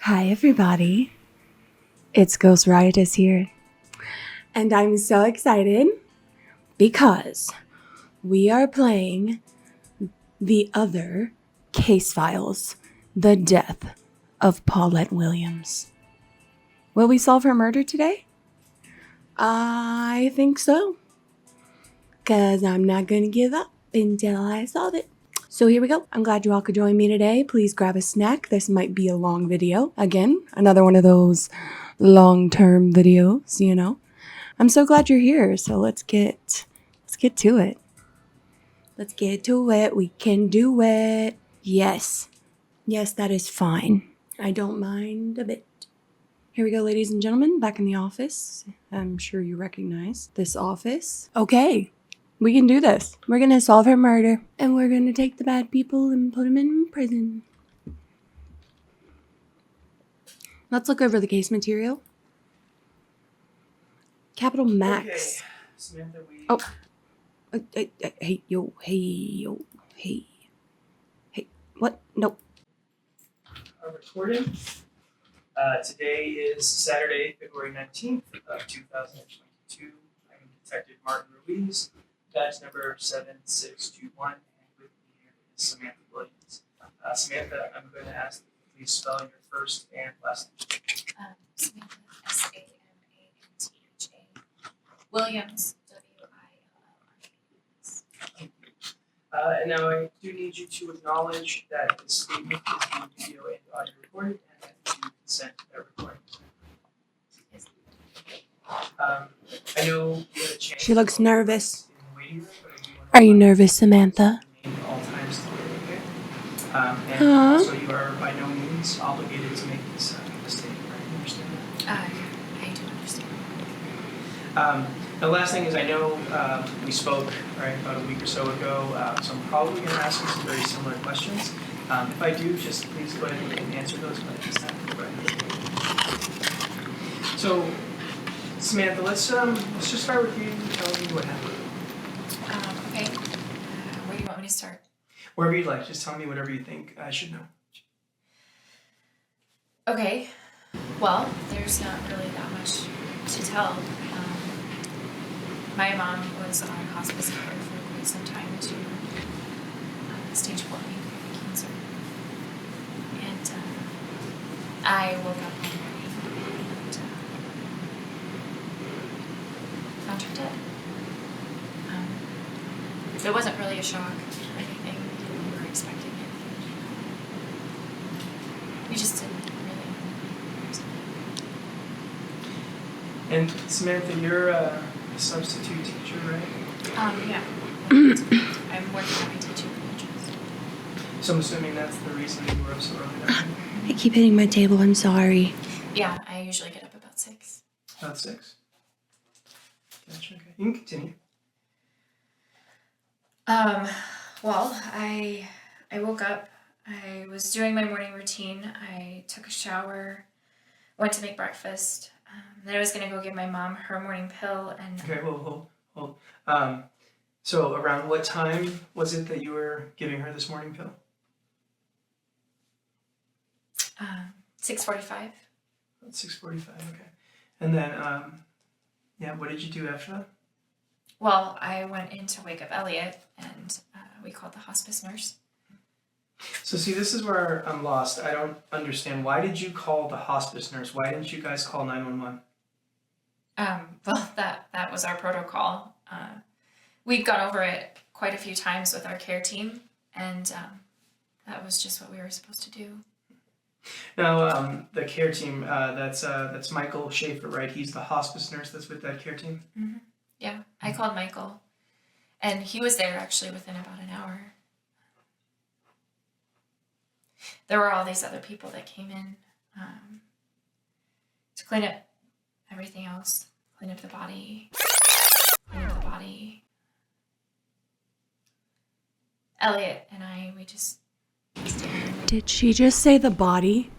Hi everybody, it's GhostRiotess here, and I'm so excited because we are playing the other case files, the death of Paulette Williams. Will we solve her murder today? I think so, because I'm not going to give up until I solve it. So here we go. I'm glad you all could join me today. Please grab a snack. This might be a long video. Again, another one of those long-term videos, you know. I'm so glad you're here. So let's get to it. Let's get to it. We can do it. Yes. Yes, that is fine. I don't mind a bit. Here we go, ladies and gentlemen, back in the office. I'm sure you recognize this office. Okay. We can do this. We're going to solve her murder, and we're going to take the bad people and put them in prison. Let's look over the case material. Capital Max. Okay. Samantha, Oh. Hey, what? Nope. are recording. Today is Saturday, February 19th of 2022. I'm Detective Martin Ruiz, badge number 7621, and with me here is Samantha Williams. Samantha, I'm going to ask that you please spell your first and last name. Samantha, Samantha. Williams, Williams. And now I do need you to acknowledge that this statement is being video and audio recorded, and that you consent to that recording. I know you had a chance. She looks nervous. In the waiting room, but I do want to Are you nervous, Samantha? remain at all times to do it, okay? And Huh? also you are by no means obligated to make this mistake, right? You understand that? I do understand. The last thing is I know we spoke right about a week or so ago, so I'm probably going to ask you some very similar questions. If I do, just please go ahead and answer those, but at this time, go ahead. So, Samantha, let's just start with you telling me what happened. Okay. Where do you want me to start? Wherever you'd like, just tell me whatever you think I should know. Okay. Well, there's not really that much to tell. My mom was on hospice care for quite some time as you know, stage 4 pancreatic cancer. And I woke up one morning and found her dead. It wasn't really a shock or anything. We were expecting it. We just didn't really know. And Samantha, you're a substitute teacher, right? Yeah. I'm working on my teaching credentials. So I'm assuming that's the reason you were up so early that morning. I keep hitting my table. I'm sorry. Yeah, I usually get up about 6. About 6. Gotcha, okay. You can continue. Well, I woke up. I was doing my morning routine. I took a shower, went to make breakfast. Then I was gonna go give my mom her morning pill, and Okay, hold. So around what time was it that you were giving her this morning pill? 6:45. About 6:45, okay. And then, what did you do after that? Well, I went in to wake up Elliot, and we called the hospice nurse. So see, this is where I'm lost. I don't understand. Why did you call the hospice nurse? Why didn't you guys call 911? Well, that was our protocol. We'd gone over it quite a few times with our care team, and that was just what we were supposed to do. Now, the care team, that's Michael Schaefer, right? He's the hospice nurse that's with that care team? Mm-hmm. Yeah, I called Michael, and he was there actually within about an hour. There were all these other people that came in to clean up everything else, clean up the body. Elliot and I, we just stayed. Did she just say the body?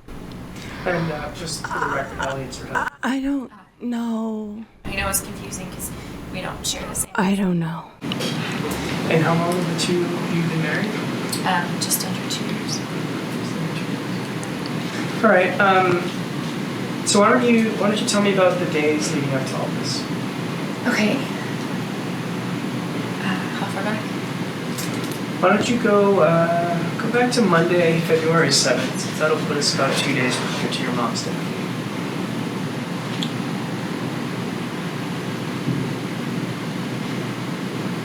And just for the record, Elliot's her husband. I don't know. I know it's confusing because we don't share the same. I don't know. And how long have the two of you been married? Just under 2 years. All right. So why don't you tell me about the days leading up to all this? Okay. How far back? Why don't you go back to Monday, February 7th? That'll put us about 2 days from here to your mom's death.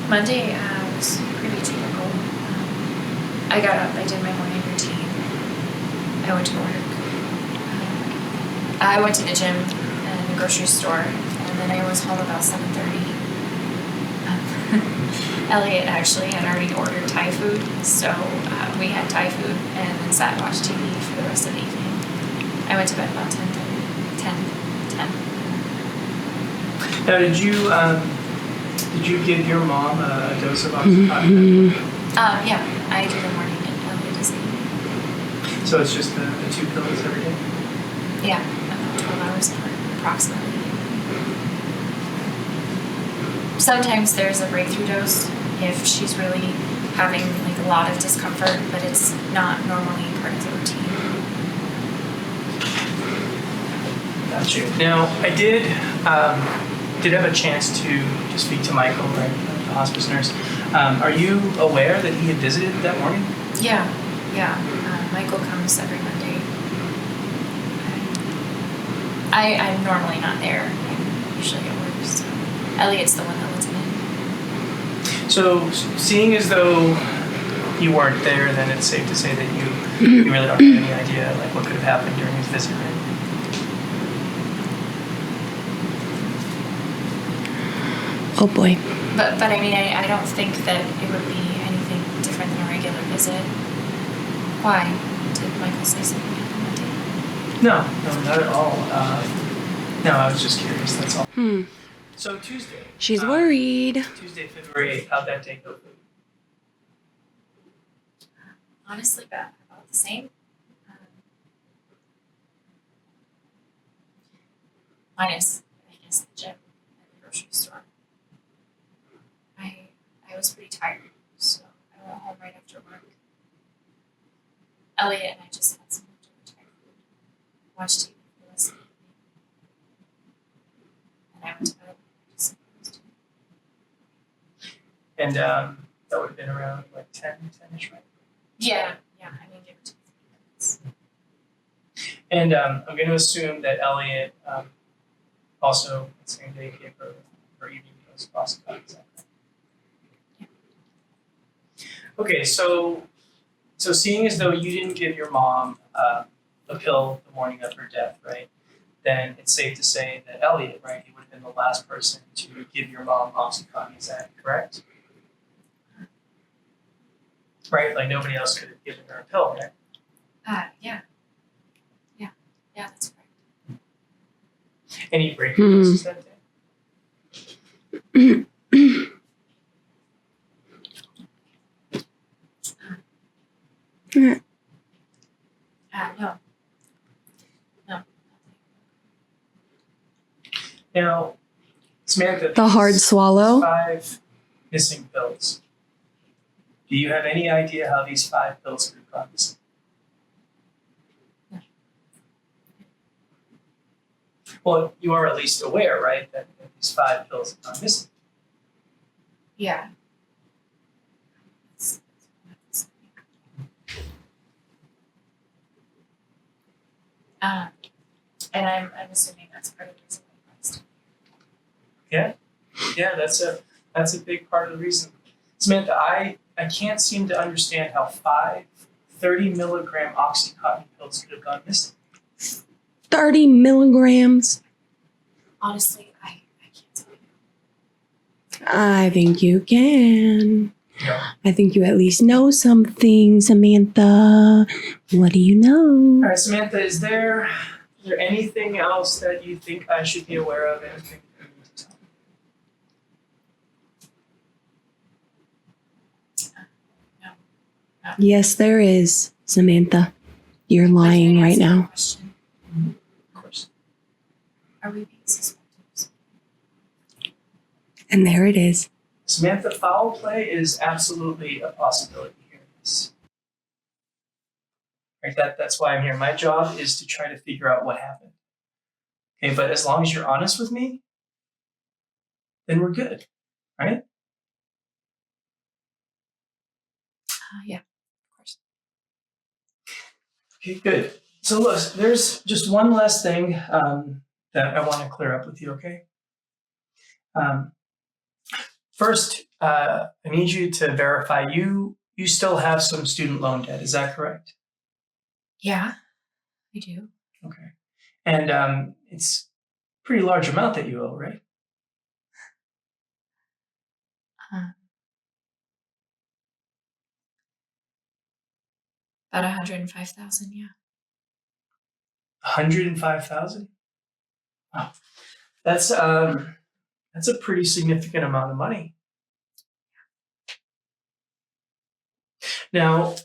Monday was pretty typical. I got up, I did my morning routine. I went to work. I went to the gym and the grocery store, and then I was home about 7:30. Elliot actually had already ordered Thai food, so we had Thai food and then sat and watched TV for the rest of the evening. I went to bed about 10:30. 10. Now, did you give your mom a dose of oxycontin? Yeah, I do the morning and Elliot does the evening. So it's just the 2 pills every day? Yeah, about 12 hours apart, approximately. Sometimes there's a breakthrough dose if she's really having like a lot of discomfort, but it's not normally part of the routine. Got you. Now, I did have a chance to speak to Michael, right, the hospice nurse. Are you aware that he had visited that morning? Yeah. Michael comes every Monday. I'm normally not there. I'm usually at work, so Elliot's the one that lets me in. So, seeing as though you weren't there, then it's safe to say that you really don't have any idea like what could have happened during his visit, right? Oh boy. But I mean, I don't think that it would be anything different than a regular visit. Why? Did Michael say something happened that day? No, not at all. No, I was just curious, that's all. So Tuesday. She's worried. Tuesday, February 8th, how'd that day go for you? Honestly, about the same. Minus, I guess, the gym and the grocery store. I was pretty tired, so I went home right after work. Elliot and I just had some leftover Thai food, watched TV for the rest of the evening, and I went to bed. And that would have been around like 10-ish, right? Yeah, I mean, give or take 3 minutes. And I'm going to assume that Elliot also the same day gave her evening dose of oxycontin. Is that correct? Okay, so seeing as though you didn't give your mom a pill the morning of her death, right? Then it's safe to say that Elliot, right, he would have been the last person to give your mom oxycontin. Is that correct? Right, like nobody else could have given her a pill, right? Yeah, that's correct. Any breakthrough doses that day? No. Now, Samantha, The hard these swallow. 5 missing pills. Do you have any idea how these 5 pills could have gone missing? No. Well, you are at least aware, right, that these 5 pills have gone missing. Yeah. And I'm assuming that's part of the reason why it's Yeah, that's a big part of the reason. Samantha, I can't seem to understand how 5 30-milligram Oxycontin pills could have gone missing. 30 milligrams. honestly, I can't tell you. I think you can. Yeah. I think you at least know something, Samantha. What do you know? All right, Samantha, is there anything else that you think I should be aware of? Anything you need to tell me? No. Yes, there is, Samantha. You're But lying can I right ask you a now. question? Of course. Are we being suspected? And there it is. Samantha, foul play is absolutely a possibility here. Yes. Right? That's why I'm here. My job is to try to figure out what happened. Okay, but as long as you're honest with me, then we're good, right? Yeah, of course. Okay, good. So look, there's just one last thing that I want to clear up with you, okay? First, I need you to verify you still have some student loan debt. Is that correct? Yeah, I do. Okay. And it's a pretty large amount that you owe, right? About 105,000. Yeah. 105,000? Wow. That's a pretty significant amount of money. Now,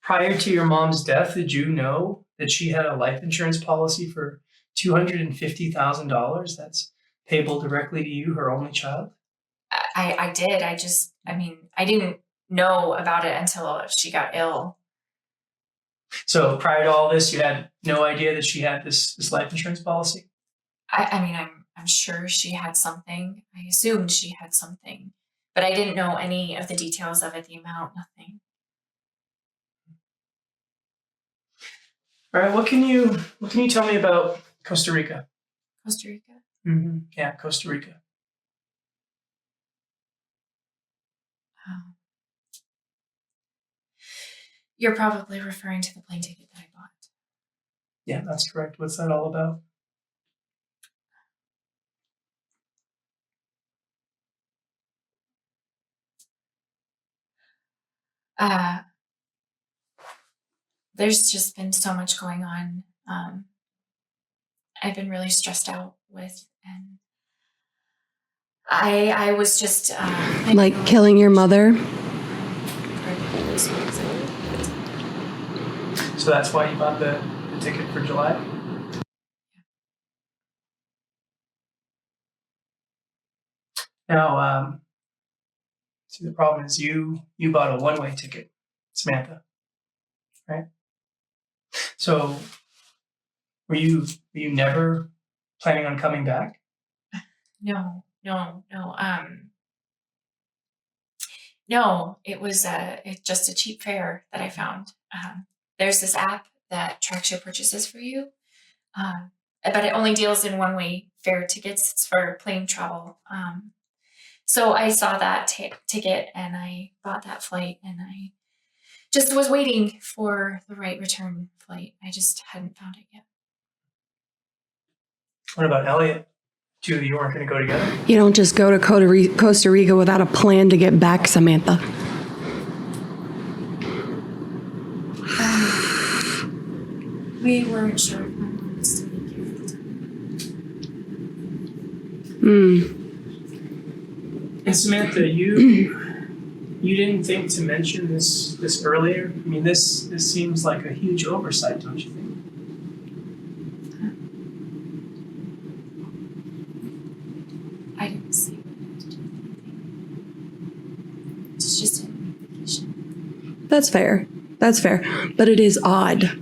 prior to your mom's death, did you know that she had a life insurance policy for $250,000 that's payable directly to you, her only child? I did. I didn't know about it until she got ill. So prior to all this, you had no idea that she had this life insurance policy? I'm sure she had something. I assumed she had something, but I didn't know any of the details of it, the amount, nothing. All right, what can you tell me about Costa Rica? Costa Rica? Mm-hmm. Yeah, Costa Rica. You're probably referring to the plane ticket that I bought. Yeah, that's correct. What's that all about? There's just been so much going on. I've been really stressed out with, and I was just Like killing your mother? So that's why you bought the ticket for July? Now, see, the problem is you bought a one-way ticket, Samantha, right? So were you never planning on coming back? No. No, it was just a cheap fare that I found. There's this app that tracks your purchases for you, but it only deals in one-way fare tickets. It's for plane travel. So I saw that ticket and I bought that flight, and I just was waiting for the right return flight. I just hadn't found it yet. What about Elliot? Two of you weren't going to go together? You don't just go to Costa Rica without a plan to get back, Samantha. We weren't sure if my mom was still in care at the time. And Samantha, you didn't think to mention this earlier? I mean, this seems like a huge oversight, don't you think? I didn't see what I had to do with anything. It's just an vacation. That's fair. But it is odd.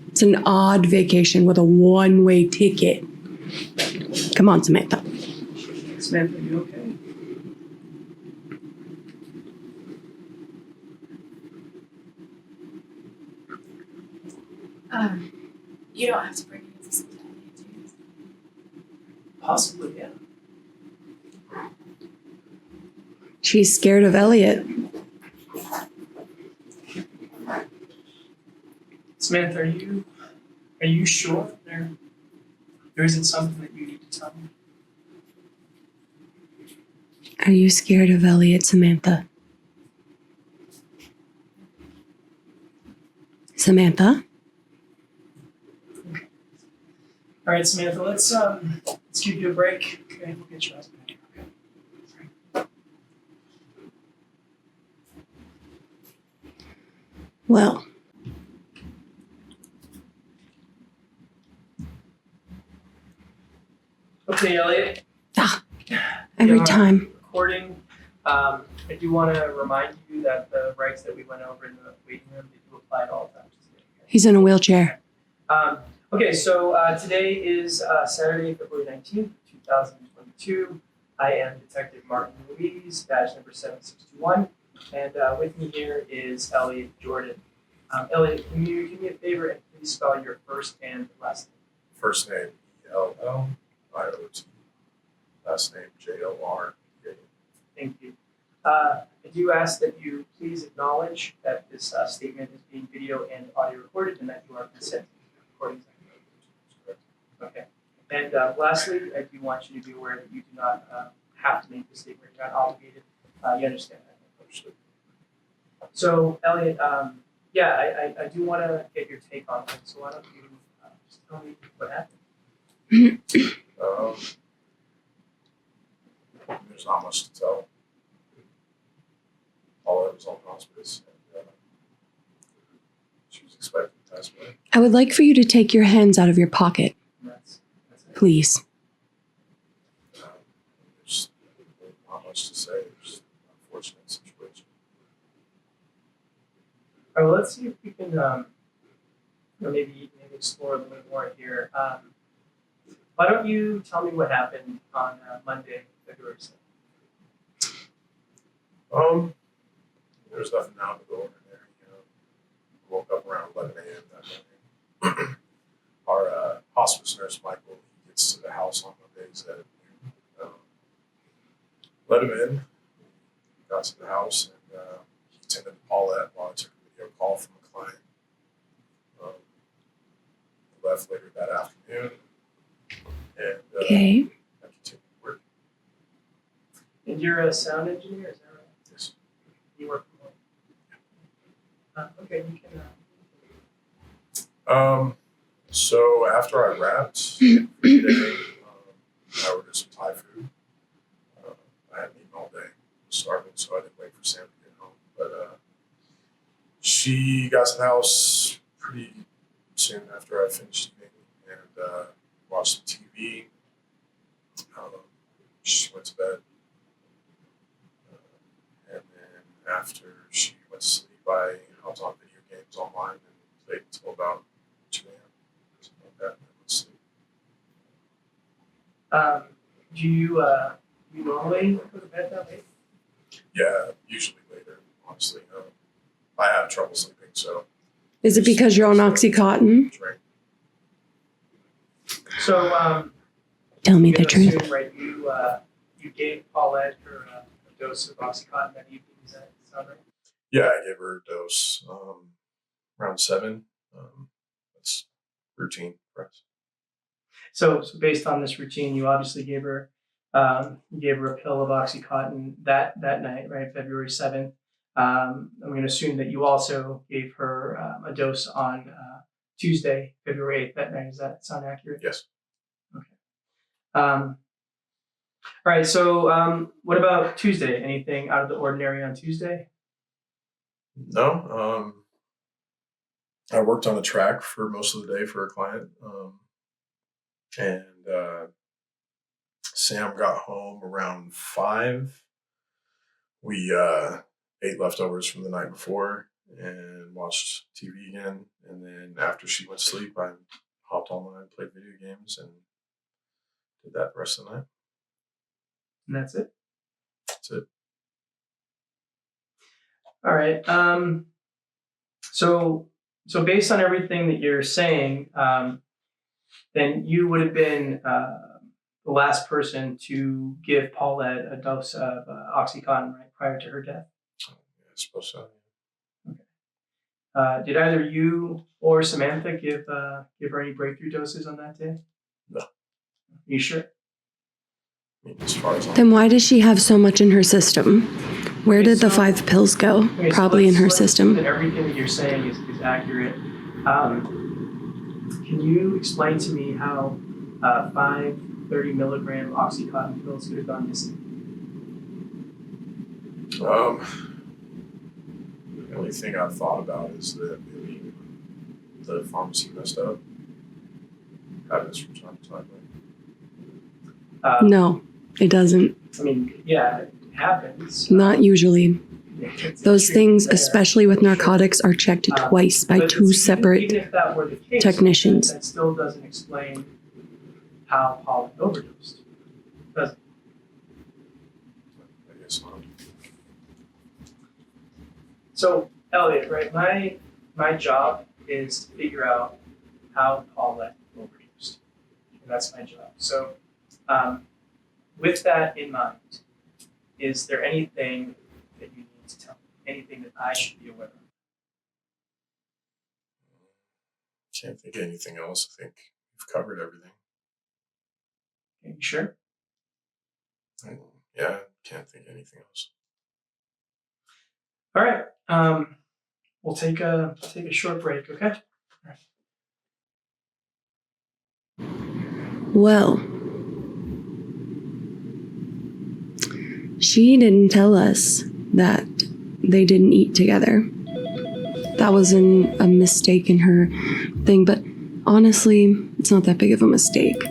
It's an odd vacation with a one-way ticket. Come on, Samantha. Samantha, are you okay? You don't have to bring any of this into Elliot, do you? Possibly, yeah. She's scared of Elliot. Samantha, are you sure there isn't something that you need to tell me? Are you scared of Elliot, Samantha? Samantha? All right, Samantha, let's give you a break. Okay, we'll get your husband in here. Okay. Well, Okay, Elliot. every Yeah. time. Recording. I do want to remind you that the rights that we went over in the waiting room, they do apply to all times. He's in a wheelchair. Okay, so today is Saturday, February 19th, 2022. I am Detective Martin Louise, badge number 761, and with me here is Elliot Jordan. Elliot, can you do me a favor and please spell your first and last name? First name Elliot, last name Jor. Thank you. I do ask that you please acknowledge that this statement is being video and audio recorded and that you are consenting to the recordings. Okay. And lastly, I do want you to be aware that you do not have to make this statement. You're not obligated. You understand that? Absolutely. So, Elliot, I do want to get your take on this. So why don't you just tell me what happened? There's not much to tell. Paulette was on hospice, and she was expecting to pass away. I would like for you to take your hands out of your pocket, That's it. please. There's not much to say. It's an unfortunate situation. All right, well, let's see if we can maybe explore a little bit more here. Why don't you tell me what happened on Monday, February 7th? There's nothing out of the ordinary. Woke up around 11 a.m. that morning. Our hospice nurse, Michael, he gets to the house on Mondays at noon. Let him in. He got to the house, and he attended to Paulette while I took a video call from a client. He left later that afternoon, and Okay. I continued working. And you're a sound engineer, is that right? Yes. You work from home. Okay, you can. So after I wrapped for the day, I ordered some Thai food. I hadn't eaten all day. I was starving, so I didn't wait for Sam to get home. But she got to the house pretty soon after I finished eating and watched some TV. She went to bed. And then after she went to sleep, I hopped on video games online and played until about 2 a.m. Something like that, and then went to sleep. Do you normally go to bed that late? Yeah, usually later, honestly. I have trouble sleeping, so. Is it because you're on Oxycontin? Drink. So, Tell me I'm the gonna truth. assume, right, you gave Paulette her a dose of OxyContin that evening. Does that sound right? Yeah, I gave her a dose around 7. That's routine for us. So based on this routine, you obviously gave her a pill of OxyContin that night, right, February 7th. I'm going to assume that you also gave her a dose on Tuesday, February 8th that night. Does that sound accurate? Yes. Okay. All right. So what about Tuesday? Anything out of the ordinary on Tuesday? No. I worked on a track for most of the day for a client. And Sam got home around 5. We ate leftovers from the night before and watched TV again. And then after she went to sleep, I hopped online, played video games, and did that the rest of the night. And that's it. That's it. All right. So based on everything that you're saying, then you would have been the last person to give Paulette a dose of OxyContin, right, prior to her death. Yeah, I suppose so. Okay. Did either you or Samantha give her any breakthrough doses on that day? No. You sure? I mean, as far as Then why does she have so much in her system? Where did the 5 pills go? Okay, so Probably in her let's assume system. that everything that you're saying is accurate. Can you explain to me how 5 30 milligram OxyContin pills could have gone missing? The only thing I've thought about is that maybe the pharmacy messed up. Happens from time to time. No, it doesn't. I mean, yeah, it happens. Not usually. Those things, especially with narcotics, are checked twice by But two it's- separate even if that were the case, technicians. That still doesn't explain how Paulette overdosed. Does it? I guess not. So, Elliot, right? My job is to figure out how Paulette overdosed, and that's my job. So, with that in mind, is there anything that you need to tell me? Anything that I should be aware of? Can't think of anything else. I think we've covered everything. Are you sure? Yeah, can't think of anything else. All right. We'll take a short break. Okay. Well, she didn't tell us that they didn't eat together. That was a mistake in her thing, but honestly, it's not that big of a mistake.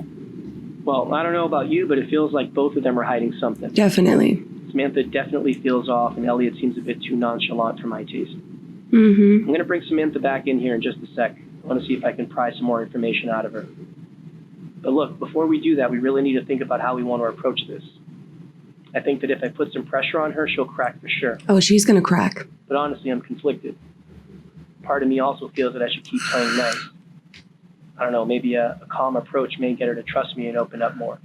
Well, I don't know about you, but it feels like both of them are hiding something. Definitely. Samantha definitely feels off, and Elliot seems a bit too nonchalant for my taste. Mm-hmm. I'm going to bring Samantha back in here in just a sec. I want to see if I can pry some more information out of her. But look, before we do that, we really need to think about how we want to approach this. I think that if I put some pressure on her, she'll crack for sure. Oh, she's gonna crack. But honestly, I'm conflicted. Part of me also feels that I should keep playing nice. I don't know, maybe a calm approach may get her to trust me and open up more.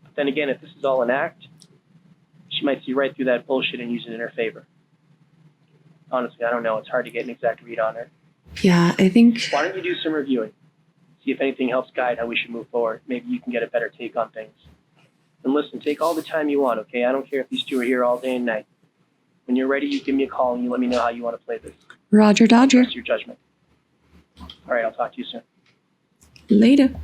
But then again, if this is all an act, she might see right through that bullshit and use it in her favor. Honestly, I don't know. It's hard to get an exact read on her. Yeah, I think... Why don't you do some reviewing? See if anything helps guide how we should move forward. Maybe you can get a better take on things. And listen, take all the time you want, okay? I don't care if these two are here all day and night. When you're ready, you give me a call and you let me know how you want to play this. Roger Dodger. Trust your judgment. All right, I'll talk to you soon. Later.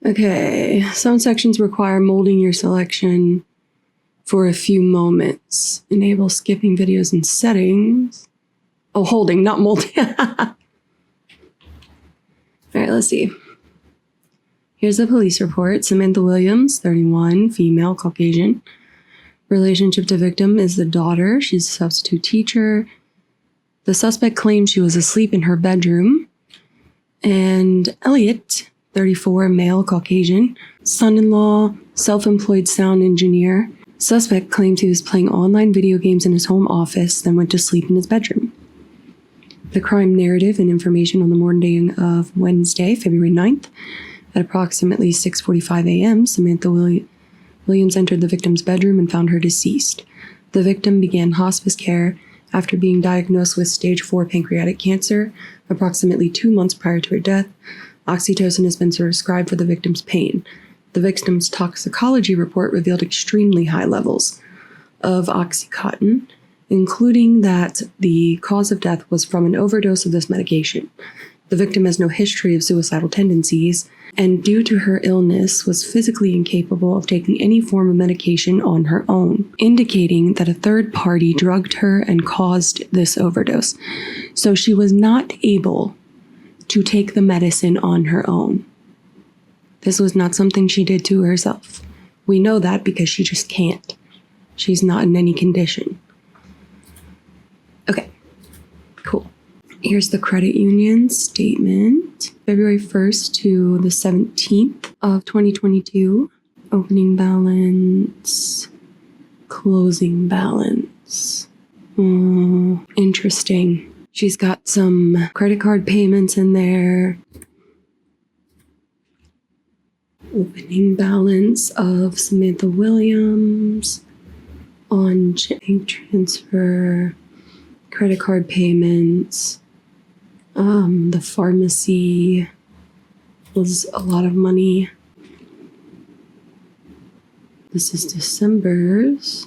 Okay, some sections require molding your selection for a few moments. Enable skipping videos and settings. Oh, holding, not molding. All right, let's see. Here's the police report. Samantha Williams, 31, female, Caucasian. Relationship to victim is the daughter. She's a substitute teacher. The suspect claimed she was asleep in her bedroom. And Elliot, 34, male, Caucasian. Son-in-law, self-employed sound engineer. Suspect claimed he was playing online video games in his home office, then went to sleep in his bedroom. The crime narrative and information on the morning of Wednesday, February 9th. At approximately 6:45 a.m., Samantha Williams entered the victim's bedroom and found her deceased. The victim began hospice care after being diagnosed with stage 4 pancreatic cancer. Approximately 2 months prior to her death, oxytocin has been prescribed for the victim's pain. The victim's toxicology report revealed extremely high levels of Oxycontin, including that the cause of death was from an overdose of this medication. The victim has no history of suicidal tendencies, and due to her illness, was physically incapable of taking any form of medication on her own, indicating that a third party drugged her and caused this overdose. So she was not able to take the medicine on her own. This was not something she did to herself. We know that because she just can't. She's not in any condition. Okay, cool. Here's the credit union statement. February 1st to the 17th of 2022. Opening balance. Closing balance. Interesting. She's got some credit card payments in there. Opening balance of Samantha Williams. On bank transfer. Credit card payments. The pharmacy was a lot of money. This is December's.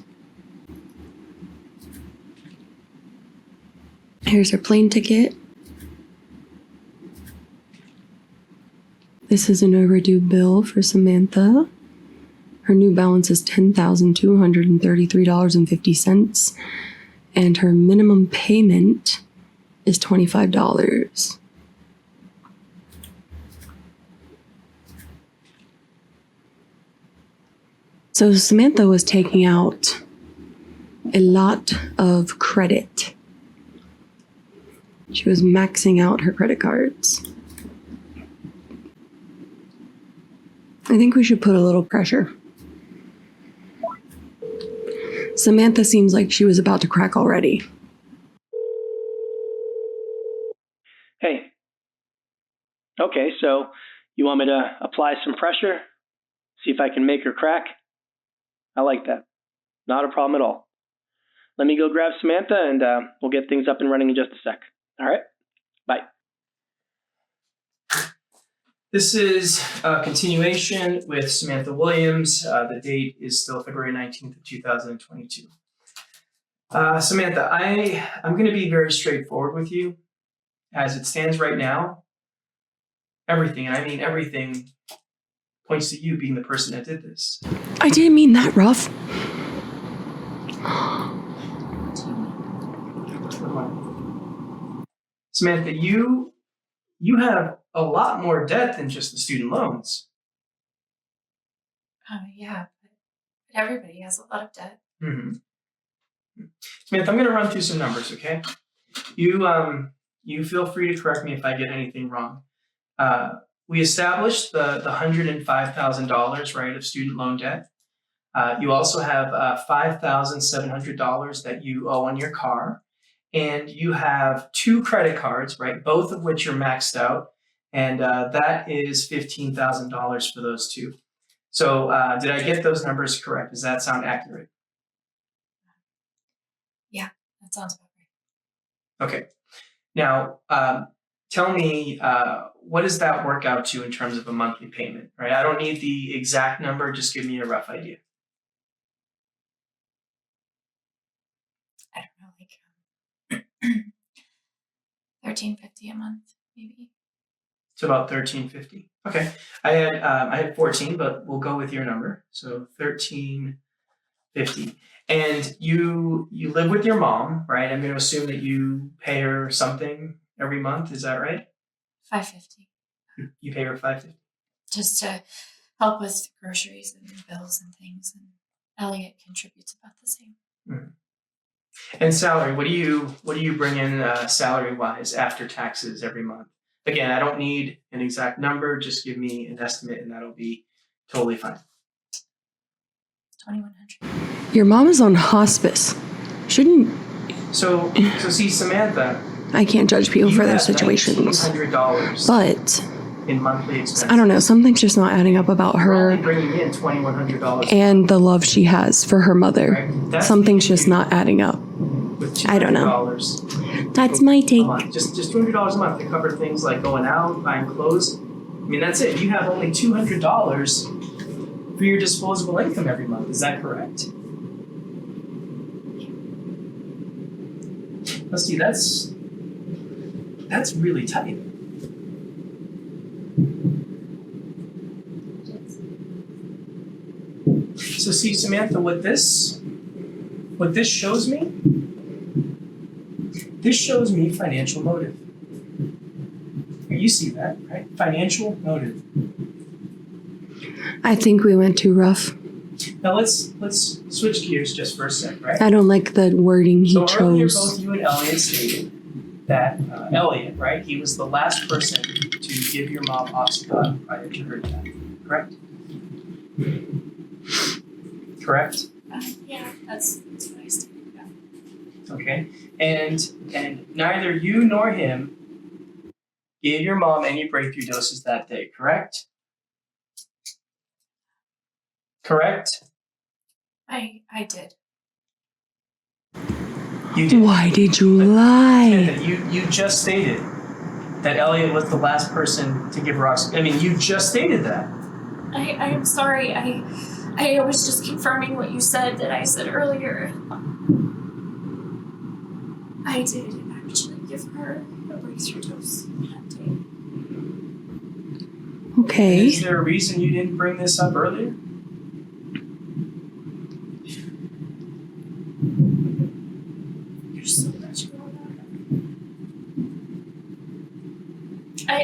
Here's her plane ticket. This is an overdue bill for Samantha. Her new balance is $10,233.50. And her minimum payment is $25. So Samantha was taking out a lot of credit. She was maxing out her credit cards. I think we should put a little pressure. Samantha seems like she was about to crack already. Hey. Okay, so you want me to apply some pressure? See if I can make her crack? I like that. Not a problem at all. Let me go grab Samantha and we'll get things up and running in just a sec. All right? Bye. This is a continuation with Samantha Williams. The date is still February 19th of 2022. Samantha, I'm going to be very straightforward with you. As it stands right now, everything, and I mean everything, points to you being the person that did this. I didn't mean that rough. Samantha, you have a lot more debt than just the student loans. Yeah, but everybody has a lot of debt. Mm-hmm. Samantha, I'm going to run through some numbers, okay? You feel free to correct me if I get anything wrong. We established the $105,000, right, of student loan debt. You also have $5,700 that you owe on your car. And you have 2 credit cards, right, both of which are maxed out. And that is $15,000 for those 2. So did I get those numbers correct? Does that sound accurate? Yeah, that sounds about right. Okay. Now, tell me, what does that work out to in terms of a monthly payment, right? I don't need the exact number. Just give me a rough idea. I don't know, like $13.50 a month, maybe. It's about $13.50. Okay. I had 14, but we'll go with your number. So $13.50. And you live with your mom, right? I'm going to assume that you pay her something every month. Is that right? $5.50. You pay her $5.50. Just to help with groceries and bills and things. And Elliot contributes about the same. Mm-hmm. And salary, what do you bring in salary wise after taxes every month? Again, I don't need an exact number. Just give me an estimate, and that'll be totally fine. $2,100. Your mom is on hospice. Shouldn't... So see, Samantha... I can't judge people for their situations. $1,900 but... in monthly expenses. I don't know. Something's just not adding up about We're her only bringing in $2,100. and the love she has for her mother. Right? That's Something's just not adding up. with $200 I don't know. That's my a take. month. Just $200 a month to cover things like going out, buying clothes. I mean, that's it. You have only $200 for your disposable income every month. Is that correct? Let's see. That's really tight. So see, Samantha, what this shows me, financial motive. You see that, right? Financial motive. I think we went too rough. Now let's switch gears just for a sec, right? I don't like the wording he So earlier, chose. both you and Elliot stated that Elliot, right? He was the last person to give your mom Oxycontin prior to her death, correct? Correct. Yeah, that's what I stated. Yeah. Okay. And neither you nor him gave your mom any breakthrough doses that day, correct? Correct? I did. You did. Why did you lie? You just stated that Elliot was the last person to give her oxygen. I mean, you just stated that. I'm sorry. I was just confirming what you said that I said earlier. I did actually give her a breakthrough dose that day. Okay. Is there a reason you didn't bring this up earlier? There's so much going on. I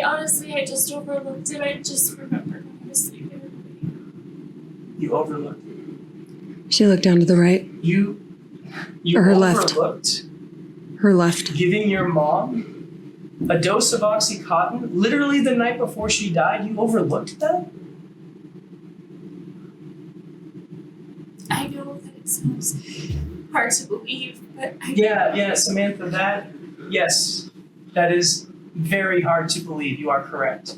just overlooked it. I just remembered when I was sitting there. You overlooked. She looked down to the right. You You Or her left. overlooked Her left. giving your mom a dose of Oxycontin literally the night before she died. You overlooked that? I know that it sounds hard to believe, but Yeah, Samantha, that is very hard to believe. You are correct.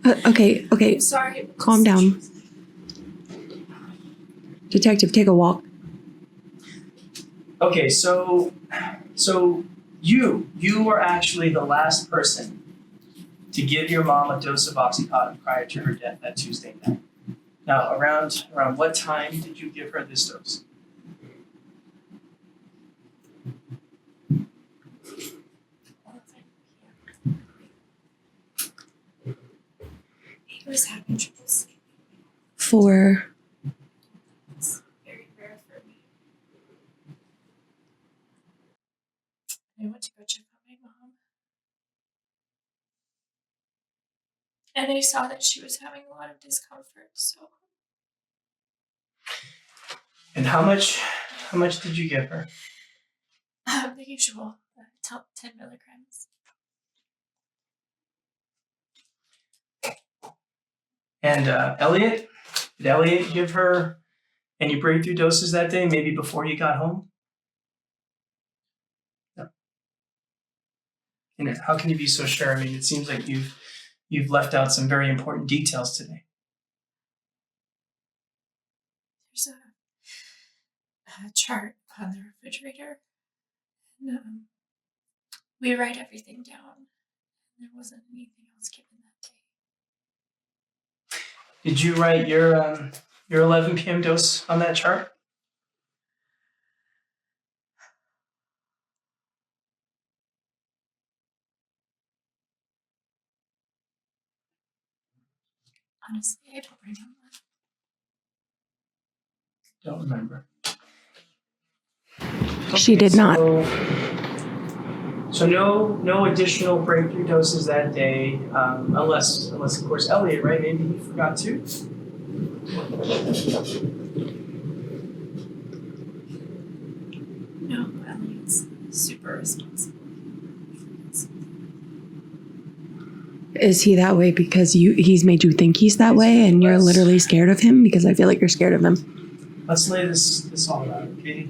Okay. I'm sorry. Calm down. Detective, take a walk. Okay, so you were actually the last person to give your mom a dose of Oxycontin prior to her death that Tuesday night. Now, around what time did you give her this dose? He was having trouble sleeping. For It's very rare for me. I went to go check on my mom. And I saw that she was having a lot of discomfort, so And how much did you give her? the usual 10 milligrams. And Elliot? Did Elliot give her any breakthrough doses that day, maybe before you got home? No. And how can you be so sure? I mean, it seems like you've left out some very important details today. There's a chart on the refrigerator, and we write everything down. There wasn't anything else given that day. Did you write your 11 p.m. dose on that chart? Honestly, I don't remember. Don't remember. She did not. So no additional breakthrough doses that day, unless of course Elliot, right? Maybe he forgot too. No, Elliot's super responsible. Is he that way because he's made you think he's that way and you're literally scared of him? Because I feel like you're scared of him. Let's lay this all out, okay?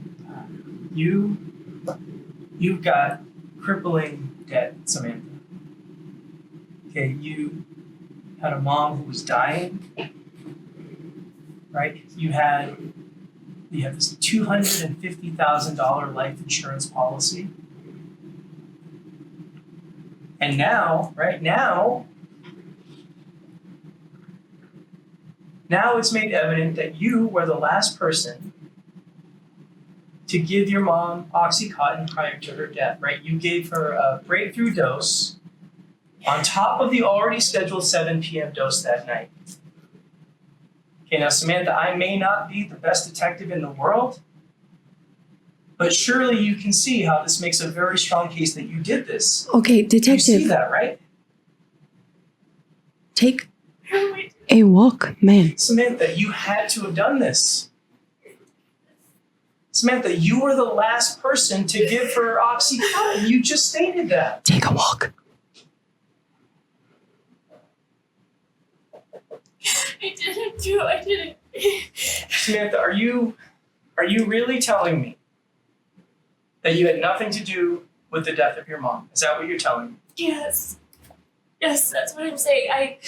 You've got crippling debt, Samantha. Okay, you had a mom who was dying, right? You have this $250,000 life insurance policy. And now it's made evident that you were the last person to give your mom Oxycontin prior to her death, right? You gave her a breakthrough dose on top of the already scheduled 7 p.m. dose that night. Okay, now Samantha, I may not be the best detective in the world, but surely you can see how this makes a very strong case that you did this. Okay, You detective, see that, right? take a walk, man. Samantha, you had to have done this. Samantha, you were the last person to give her Oxycontin. You just stated that. Take a walk. I didn't. Samantha, are you really telling me that you had nothing to do with the death of your mom? Is that what you're telling me? Yes, that's what I'm saying. I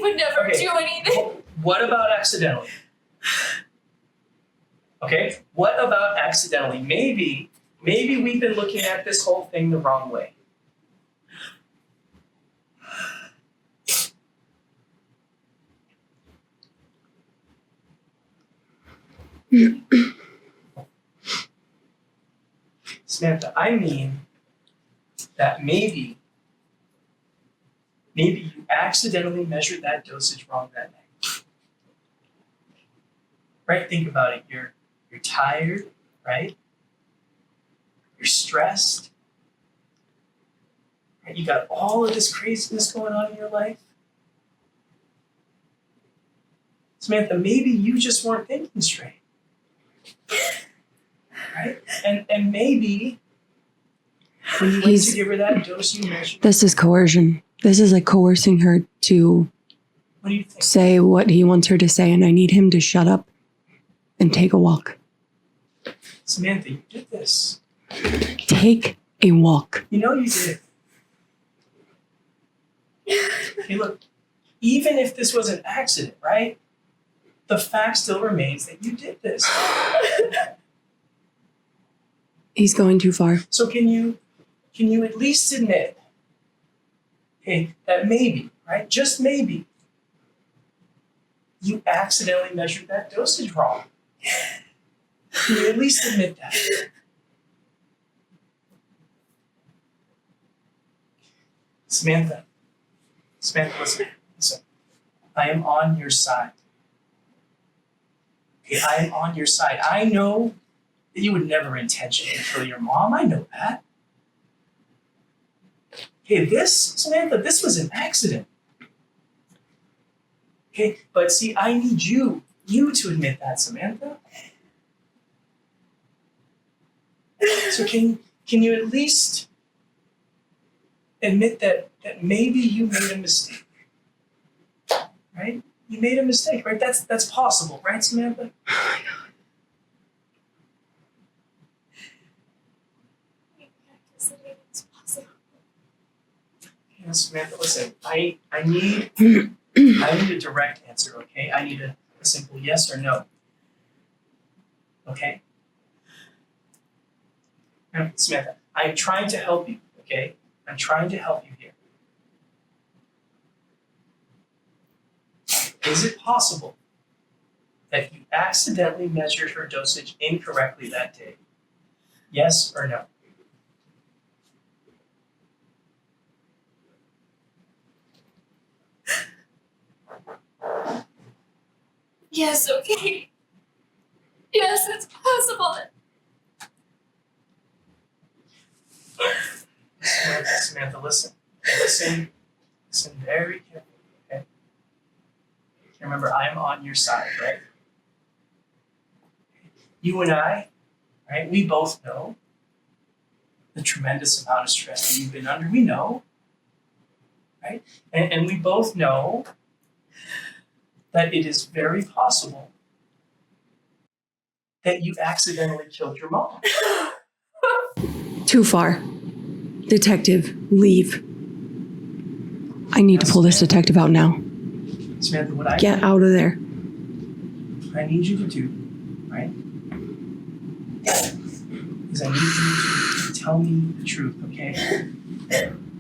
would never Okay. do anything. What about accidentally? Okay, what about accidentally? Maybe we've been looking at this whole thing the wrong way. Samantha, I mean that maybe you accidentally measured that dosage wrong that night. Right? Think about it. You're tired, right? You're stressed. Right? You got all of this craziness going on in your life. Samantha, maybe you just weren't thinking straight. right? And maybe when you went to give her that dose, you measured. This is coercion. This is like coercing her to What do you think? say what he wants her to say, and I need him to shut up and take a walk. Samantha, you did this. Take a walk. You know you did. Hey, look, even if this was an accident, right? The fact still remains that you did this. He's going too far. So can you at least admit, hey, that maybe, right? Just maybe, you accidentally measured that dosage wrong. Can you at least admit that? Samantha, listen. I am on your side. Okay, I am on your side. I know that you would never intentionally kill your mom. I know that. Okay, Samantha, this was an accident. Okay, but see, I need you to admit that, Samantha. So can you at least admit that maybe you made a mistake, right? You made a mistake, right? That's possible, right, Samantha? Oh my God. It's possible. Yeah, Samantha, listen, I need a direct answer, okay? I need a simple yes or no. Okay? Now, Samantha, I'm trying to help you, okay? I'm trying to help you here. Is it possible that you accidentally measured her dosage incorrectly that day? Yes or no? Yes, okay. Yes, it's possible. Samantha, listen. Listen very carefully, okay? Remember, I'm on your side, right? You and I, right, we both know the tremendous amount of stress that you've been under. We know, right? And we both know that it is very possible that you accidentally killed your mom. Too far. Detective, leave. I need to pull this detective out now. Samantha, what Get out of there. I need you to do, right, is I need you to tell me the truth, okay?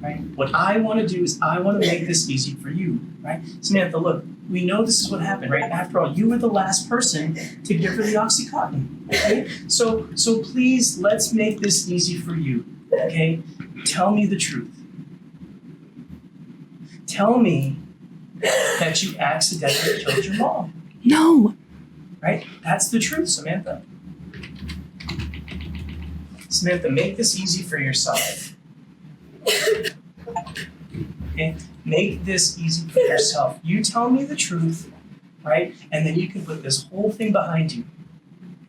Right? What I want to do is I want to make this easy for you, right? Samantha, look, we know this is what happened, right? After all, you were the last person to give her the Oxycontin, okay? So please, let's make this easy for you, okay? Tell me the truth. Tell me that you accidentally killed your mom, No. right? That's the truth, Samantha. Samantha, make this easy for yourself. Okay? Make this easy for yourself. You tell me the truth, right? And then you can put this whole thing behind you.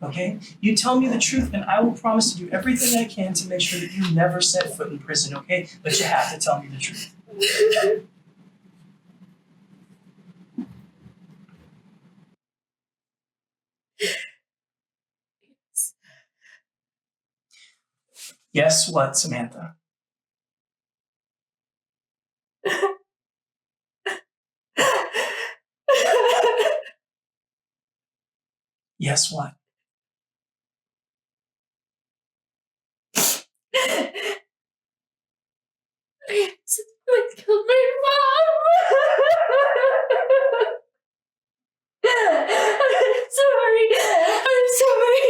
Okay? You tell me the truth, and I will promise to do everything I can to make sure that you never set foot in prison, okay? But you have to tell me the truth. Yes, what, Samantha? Yes, what? I killed my mom. I'm sorry. I'm sorry.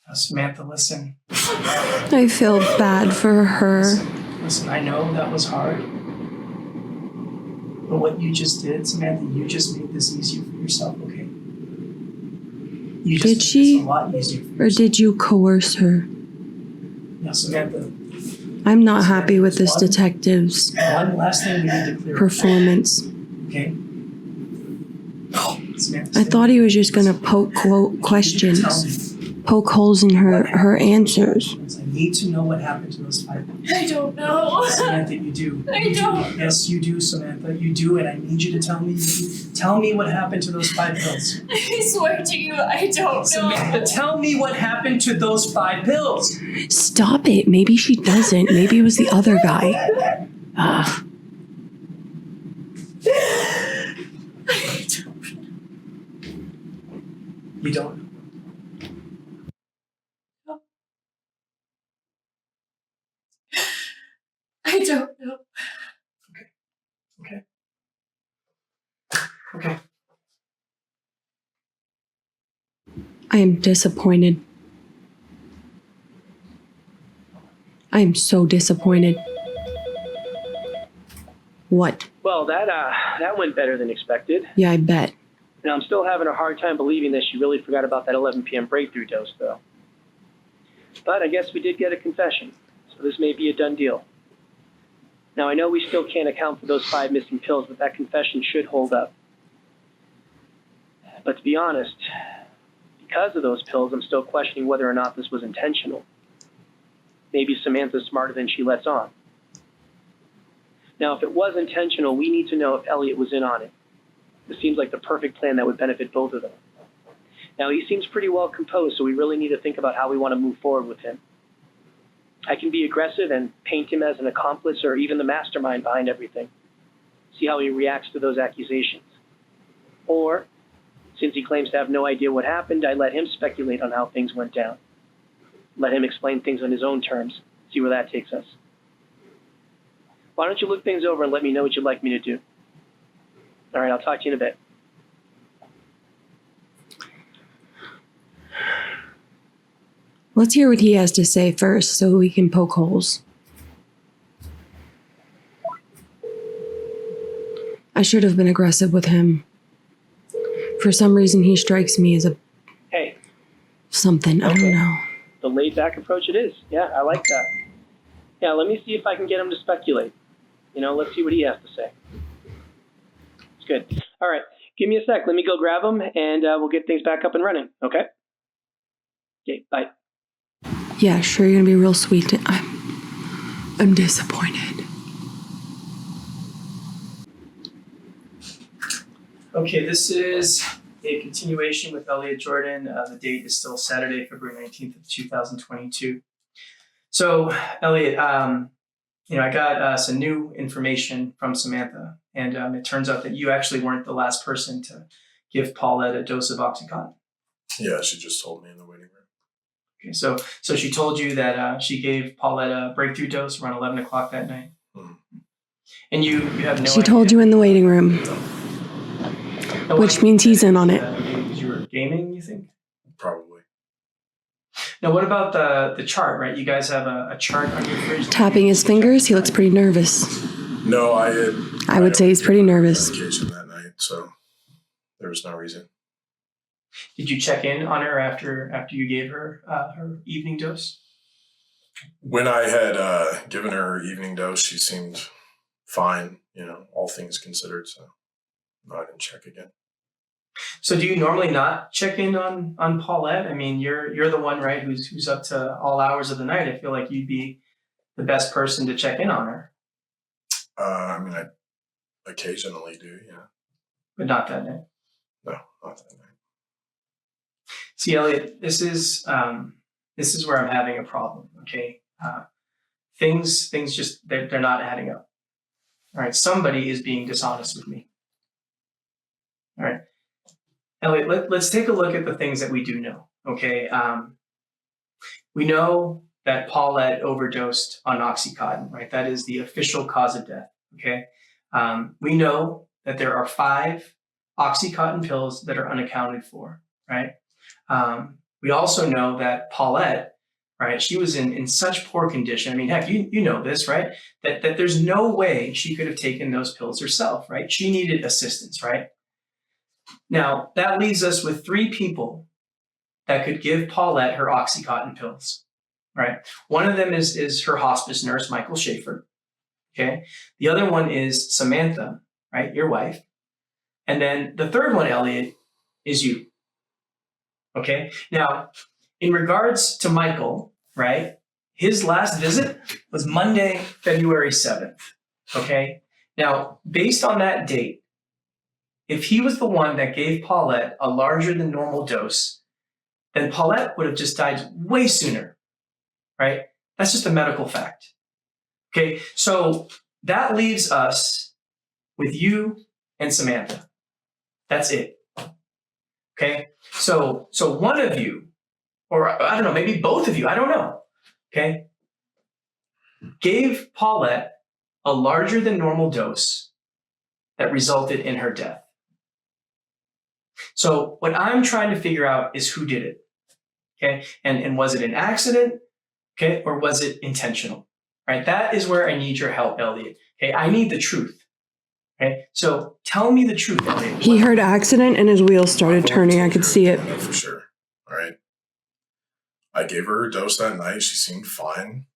Now, Samantha, listen. I feel bad for her. Listen, I know that was hard. But what you just did, Samantha, you just made this easier for yourself, okay? You just Did made she? this a lot easier for Or yourself. did you coerce her? Now, Samantha, I'm not happy with this detective's One last thing we need to clear up. performance. Okay? I thought he was just gonna poke questions, poke holes in her answers. I need to know what happened to those 5 pills. I don't know. Samantha, you do. I don't. Yes, you do, Samantha. You do, and I need you to tell me. Tell me what happened to those 5 pills. I swear to you, I don't Samantha, know. tell me what happened to those 5 pills. Stop it. Maybe she doesn't. Maybe it was the other guy. Ugh. You don't. I don't know. Okay. I am disappointed. I am so disappointed. What? Well, that went better than expected. Yeah, I bet. Now, I'm still having a hard time believing that she really forgot about that 11 p.m. breakthrough dose, though. But I guess we did get a confession, so this may be a done deal. Now, I know we still can't account for those 5 missing pills, but that confession should hold up. But to be honest, because of those pills, I'm still questioning whether or not this was intentional. Maybe Samantha's smarter than she lets on. Now, if it was intentional, we need to know if Elliot was in on it. This seems like the perfect plan that would benefit both of them. Now, he seems pretty well composed, so we really need to think about how we want to move forward with him. I can be aggressive and paint him as an accomplice or even the mastermind behind everything. See how he reacts to those accusations. Or, since he claims to have no idea what happened, I let him speculate on how things went down. Let him explain things on his own terms. See where that takes us. Why don't you look things over and let me know what you'd like me to do? All right, I'll talk to you in a bit. Let's hear what he has to say first so we can poke holes. I should have been aggressive with him. For some reason, he strikes me as a Hey, something. I don't know. the laid-back approach it is. Yeah, I like that. Yeah, let me see if I can get him to speculate. Let's see what he has to say. It's good. All right, give me a sec. Let me go grab him, and we'll get things back up and running, okay? Okay, bye. Yeah, sure, you're gonna be real sweet. I'm disappointed. Okay, this is a continuation with Elliot Jordan. The date is still Saturday, February 19th of 2022. So, Elliot, I got some new information from Samantha, and it turns out that you actually weren't the last person to give Paulette a dose of Oxycontin. Yeah, she just told me in the waiting room. Okay, so she told you that she gave Paulette a breakthrough dose around 11 o'clock that night. Mhm. And you have no idea. She told you in the waiting room, which means he's in on it. Because you were gaming, you think? Probably. Now, what about the chart, right? You guys have a chart on your fridge? Tapping his fingers, he looks pretty nervous. No, I would say he's pretty nervous. Medication that night, so there was no reason. Did you check in on her after you gave her her evening dose? When I had given her her evening dose, she seemed fine, all things considered, so no, I didn't check again. So do you normally not check in on Paulette? I mean, you're the one, right, who's up to all hours of the night. I feel like you'd be the best person to check in on her. I occasionally do, yeah. But not that night. No, not that night. See, Elliot, this is where I'm having a problem. Okay, things just they're not adding up. All right, somebody is being dishonest with me. All right, Elliot, let's take a look at the things that we do know. Okay, we know that Paulette overdosed on Oxycontin. Right, that is the official cause of death. Okay, we know that there are 5 Oxycontin pills that are unaccounted for. Right. We also know that Paulette, right, she was in such poor condition. I mean, heck, you know this, right? That there's no way she could have taken those pills herself, right? She needed assistance, right? Now, that leaves us with 3 people that could give Paulette her Oxycontin pills. right? One of them is her hospice nurse, Michael Schaefer. Okay. The other one is Samantha, right? Your wife. And then the third one, Elliot, is you. Okay. Now, in regards to Michael, right? His last visit was Monday, February 7th. Okay. Now, based on that date, if he was the one that gave Paulette a larger than normal dose, then Paulette would have just died way sooner, right? That's just a medical fact. Okay. So that leaves us with you and Samantha. That's it. Okay. So one of you, or I don't know, maybe both of you, I don't know. Okay. Gave Paulette a larger than normal dose that resulted in her death. So what I'm trying to figure out is who did it. Okay. And was it an accident? Okay. Or was it intentional? Right. That is where I need your help, Elliot. Okay. I need the truth. Okay. So tell me the truth, Elliot. He heard accident and his wheels started turning. I could see it. I know for sure. All right. I gave her a dose that night. She seemed fine.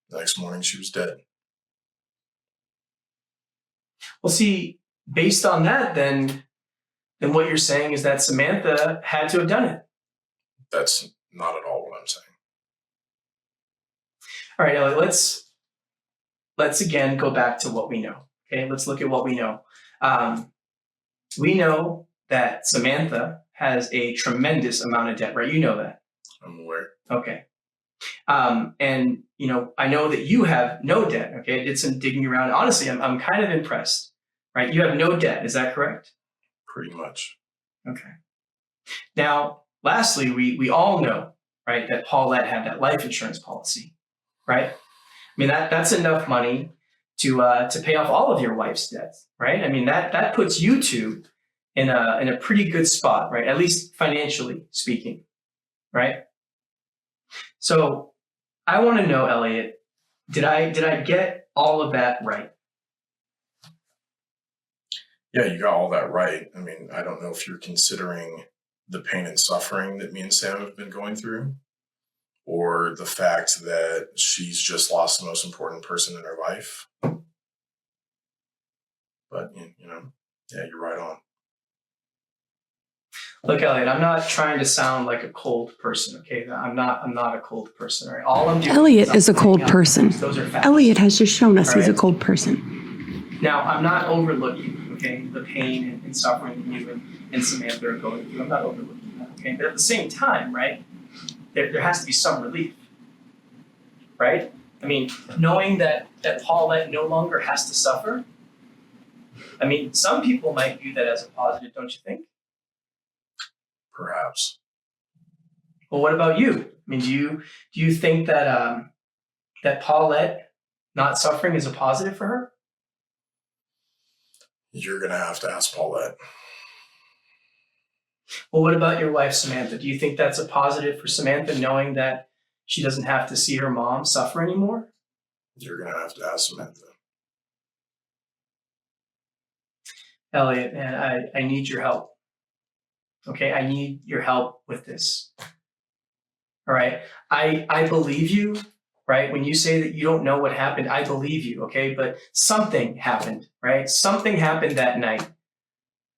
The next morning, she was dead. Well, see, based on that, then what you're saying is that Samantha had to have done it. That's not at all what I'm saying. All right, Elliot, let's again go back to what we know. Okay, let's look at what we know. We know that Samantha has a tremendous amount of debt, right? You know that. I'm aware. Okay. And I know that you have no debt. Okay, I did some digging around. Honestly, I'm kind of impressed. Right? You have no debt. Is that correct? Pretty much. Okay. Now, lastly, we all know, right, that Paulette had that life insurance policy, right? I mean, that's enough money to pay off all of your wife's debts, right? I mean, that puts you two in a pretty good spot, right? At least financially speaking, right? So I want to know, Elliot, did I get all of that right? Yeah, you got all that right. I mean, I don't know if you're considering the pain and suffering that me and Sam have been going through, or the fact that she's just lost the most important person in her life. But, yeah, you're right on. Look, Elliot, I'm not trying to sound like a cold person, okay? I'm not a cold person, all right? All I'm doing Elliot is a cold person. Those are facts. Elliot has just shown us All he's a right. cold person. Now, I'm not overlooking, okay, the pain and suffering that you and Samantha are going through. I'm not overlooking that, okay? But at the same time, right, there has to be some relief, right? I mean, knowing that Paulette no longer has to suffer, I mean, some people might view that as a positive, don't you think? Perhaps. Well, what about you? I mean, do you think that that Paulette not suffering is a positive for her? You're going to have to ask Paulette. Well, what about your wife, Samantha? Do you think that's a positive for Samantha, knowing that she doesn't have to see her mom suffer anymore? You're going to have to ask Samantha. Elliot, man, I need your help. Okay, I need your help with this. All right, I believe you, right? When you say that you don't know what happened, I believe you, okay? But something happened, right? Something happened that night,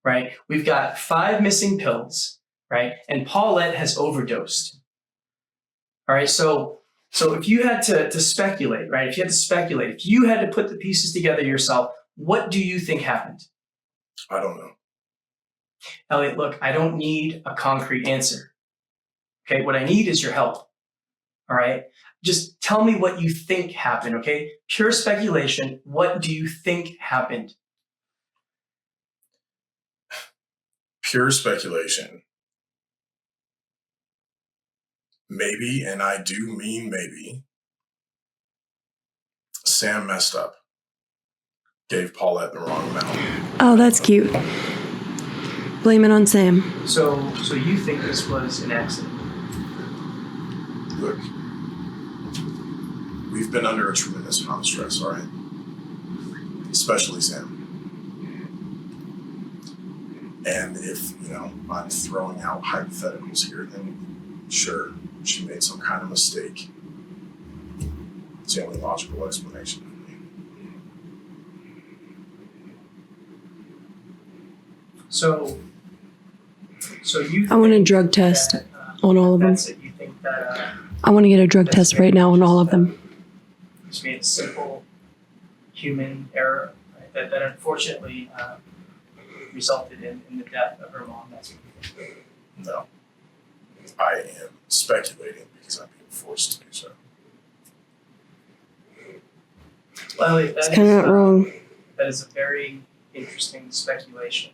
right? We've got 5 missing pills, right? And Paulette has overdosed. All right, so if you had to speculate, right? If you had to put the pieces together yourself, what do you think happened? I don't know. Elliot, look, I don't need a concrete answer. Okay, what I need is your help. All right, just tell me what you think happened. Okay, pure speculation. What do you think happened? Pure speculation. Maybe, and I do mean maybe, Sam messed up. Gave Paulette the wrong amount. Oh, that's cute. Blame it on Sam. So you think this was an accident? Look, we've been under a tremendous amount of stress, all right? Especially Sam. And if, I'm throwing out hypotheticals here, then sure, she made some kind of mistake. It's the only logical explanation for me. So you. I want a think drug test that, on all of them. that's it. You think that I want to get a drug that's test right now on all of them. just made a simple human error, right? That unfortunately resulted in the death of her mom. That's what you think. No. I am speculating because I'm being forced to do so. Well, It's kind of not wrong. That is a very interesting speculation.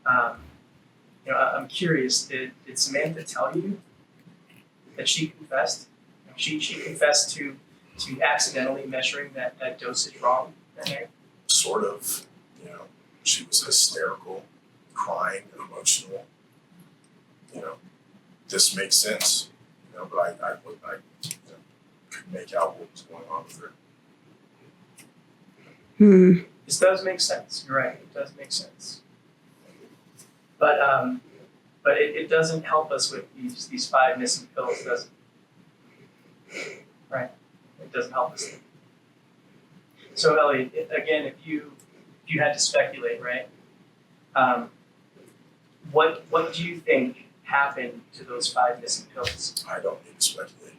I'm curious. Did Samantha tell you that she confessed? She confessed to accidentally measuring that dosage wrong that night. Sort of, she was hysterical, crying, emotional. This makes sense, but I couldn't make out what was going on with her. This does make sense. You're right. It does make sense. But it doesn't help us with these 5 missing pills, does it? Right. It doesn't help us. So Elliot, again, if you had to speculate, right? What do you think happened to those 5 missing pills? I don't need to speculate.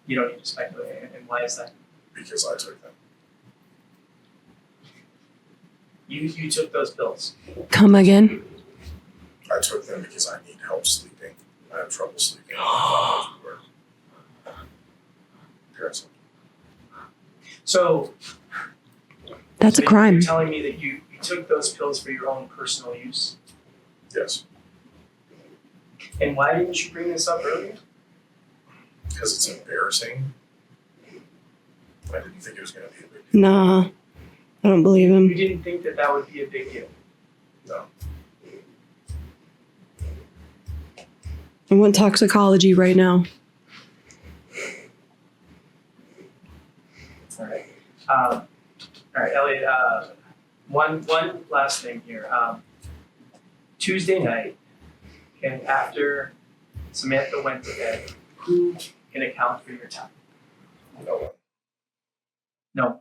You don't need to speculate, and why is that? Because I took them. You took those pills. Come again? I took them because I need help sleeping. I have trouble sleeping. Parents. So That's a crime. You're telling me that you took those pills for your own personal use. Yes. And why didn't you bring this up earlier? Because it's embarrassing. I didn't think it was going to be a big deal. Nah, I don't believe You him. didn't think that would be a big deal. No. I want toxicology right now. All right. All right, Elliot. One last thing here. Tuesday night, okay, after Samantha went to bed, who can account for your time? No one. No.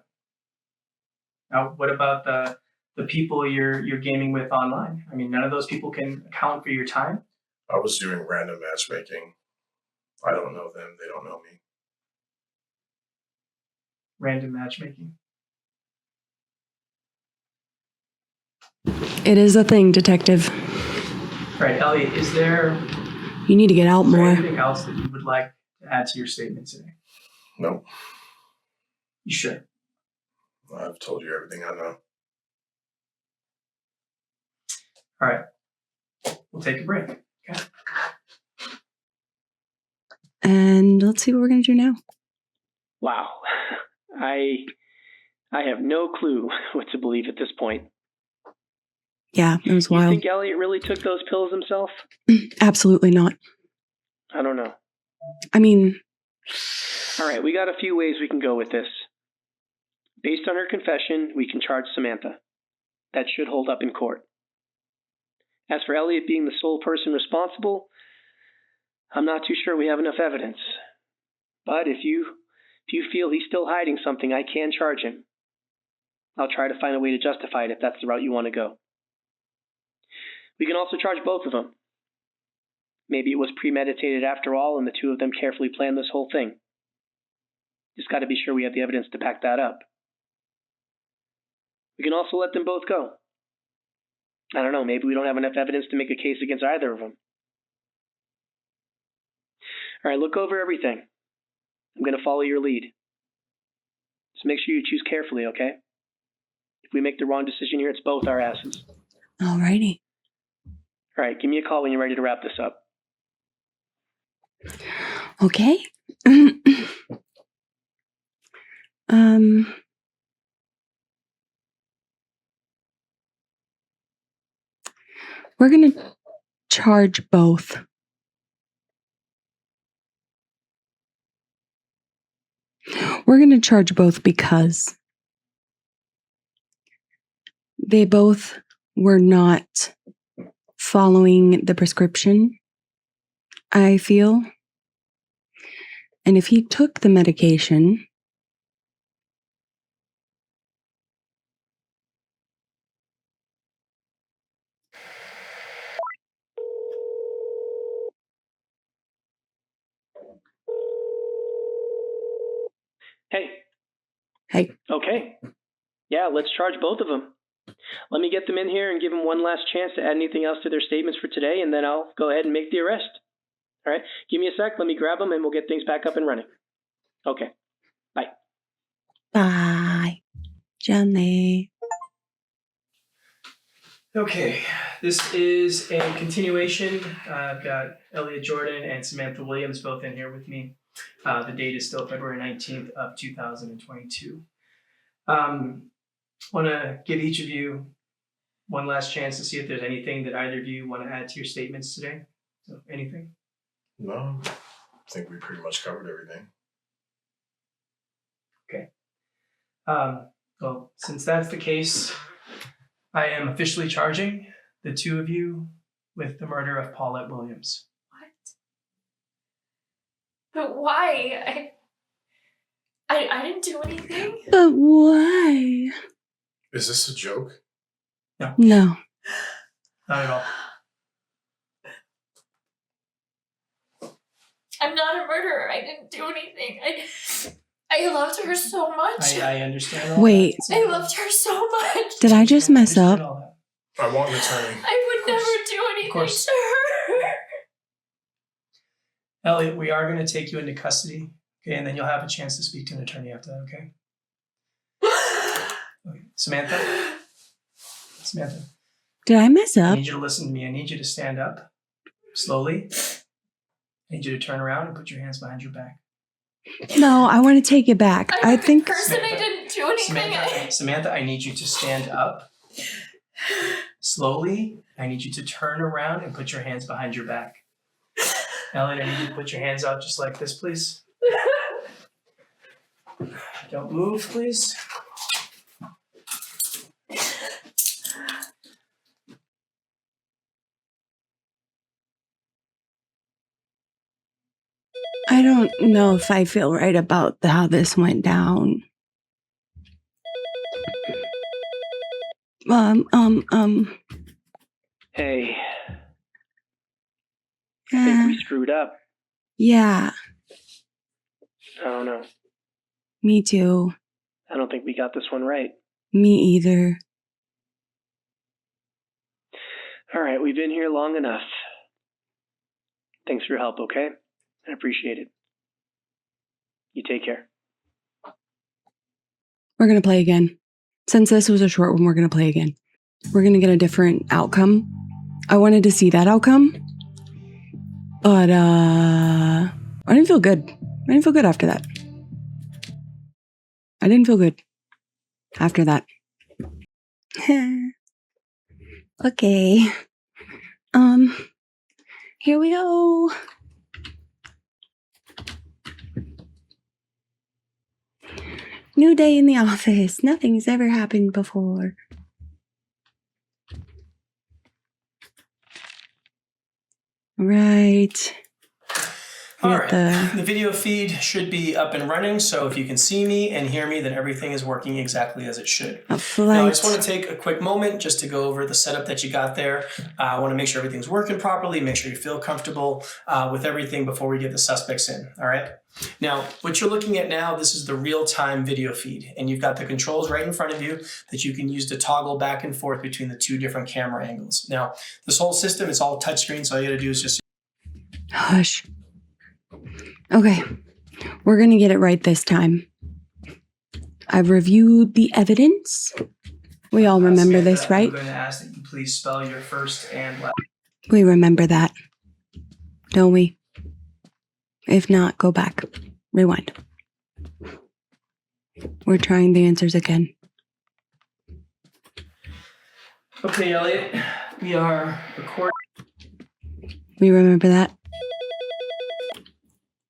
Now, what about the people you're gaming with online? I mean, none of those people can account for your time. I was doing random matchmaking. I don't know them. They don't know me. Random matchmaking. It is a thing, detective. All right, Elliot, is there You need to get out more. anything else that you would like to add to your statement today? No. You sure? I've told you everything I know. All right. We'll take a break. Okay. And let's see what we're going to do now. Wow. I have no clue what to believe at this point. Yeah, it was You wild. think Elliot really took those pills himself? Absolutely not. I don't know. I mean, All right, we got a few ways we can go with this. Based on her confession, we can charge Samantha. That should hold up in court. As for Elliot being the sole person responsible, I'm not too sure we have enough evidence. But if you feel he's still hiding something, I can charge him. I'll try to find a way to justify it if that's the route you want to go. We can also charge both of them. Maybe it was premeditated after all, and the two of them carefully planned this whole thing. Just got to be sure we have the evidence to back that up. We can also let them both go. I don't know, maybe we don't have enough evidence to make a case against either of them. All right, look over everything. I'm going to follow your lead. Just make sure you choose carefully, okay? If we make the wrong decision here, it's both our asses. alrighty. All right, give me a call when you're ready to wrap this up. Okay. We're going to charge both. We're going to charge both because they both were not following the prescription, I feel. And if he took the medication, Hey. Hey. Okay. Yeah, let's charge both of them. Let me get them in here and give them one last chance to add anything else to their statements for today, and then I'll go ahead and make the arrest. All right? Give me a sec. Let me grab them, and we'll get things back up and running. Okay. Bye. Bye. Johnny. Okay, this is a continuation. I've got Elliot Jordan and Samantha Williams both in here with me. The date is still February 19th of 2022. Want to give each of you one last chance to see if there's anything that either of you want to add to your statements today. So, anything? No, I think we pretty much covered everything. Okay. Well, since that's the case, I am officially charging the two of you with the murder of Paulette Williams. But why? I didn't do anything. But why? Is this a joke? No. Not at all. I'm not a murderer. I didn't do anything. I loved her so much. I understand all Wait. that. I loved her so much. Did I just mess understand up? all that. I want an attorney. I would course. never do anything course. to her. Elliot, we are going to take you into custody, okay, and then you'll have a chance to speak to an attorney after that, okay? Okay. Samantha? Did I mess I up? need you to listen to me. I need you to stand up slowly. I need you to turn around and put your hands behind your back. No, I want to take it back. I'm I a good think person. I didn't do anything. Samantha, I need you to stand up slowly. I need you to turn around and put your hands behind your back. Elliot, I need you to put your hands out just like this, please. Don't move, please. I don't know if I feel right about how this went down. Hey, I think we screwed up. Yeah, I don't know. me too. I don't think we got this one right. Me either. All right, we've been here long enough. Thanks for your help, okay? I appreciate it. You take care. We're going to play again. Since this was a short one, we're going to play again. We're going to get a different outcome. I wanted to see that outcome. But, I didn't feel good. I didn't feel good after that. I didn't feel good after that. Okay. Here we go. New day in the office. Nothing's ever happened before. Right. All right. The video feed should be up and running, so if you can see me and hear me, then everything is working exactly as it should. A flight. Now, I just want to take a quick moment just to go over the setup that you got there. I want to make sure everything's working properly, make sure you feel comfortable with everything before we get the suspects in, all right? Now, what you're looking at now, this is the real-time video feed, and you've got the controls right in front of you that you can use to toggle back and forth between the two different camera angles. Now, this whole system is all touchscreen, so all you got to do is just... Hush. Okay, we're gonna get it right this time. I've reviewed the evidence. We all remember this, right? I'm going to ask that you please spell your first and last. We remember that, don't we? If not, go back. Rewind. We're trying the answers again. Okay, Elliot, we are recording. We remember that.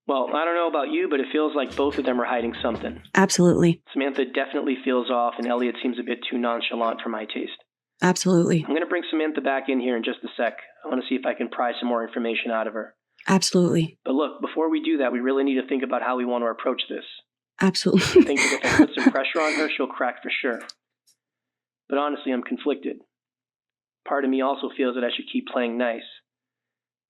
Well, I don't know about you, but it feels like both of them are hiding something. Absolutely. Samantha definitely feels off, and Elliot seems a bit too nonchalant for my taste. Absolutely. I'm going to bring Samantha back in here in just a sec. I want to see if I can pry some more information out of her. Absolutely. But look, before we do that, we really need to think about how we want to approach this. Absolutely. I think that if I put some pressure on her, she'll crack for sure. But honestly, I'm conflicted. Part of me also feels that I should keep playing nice.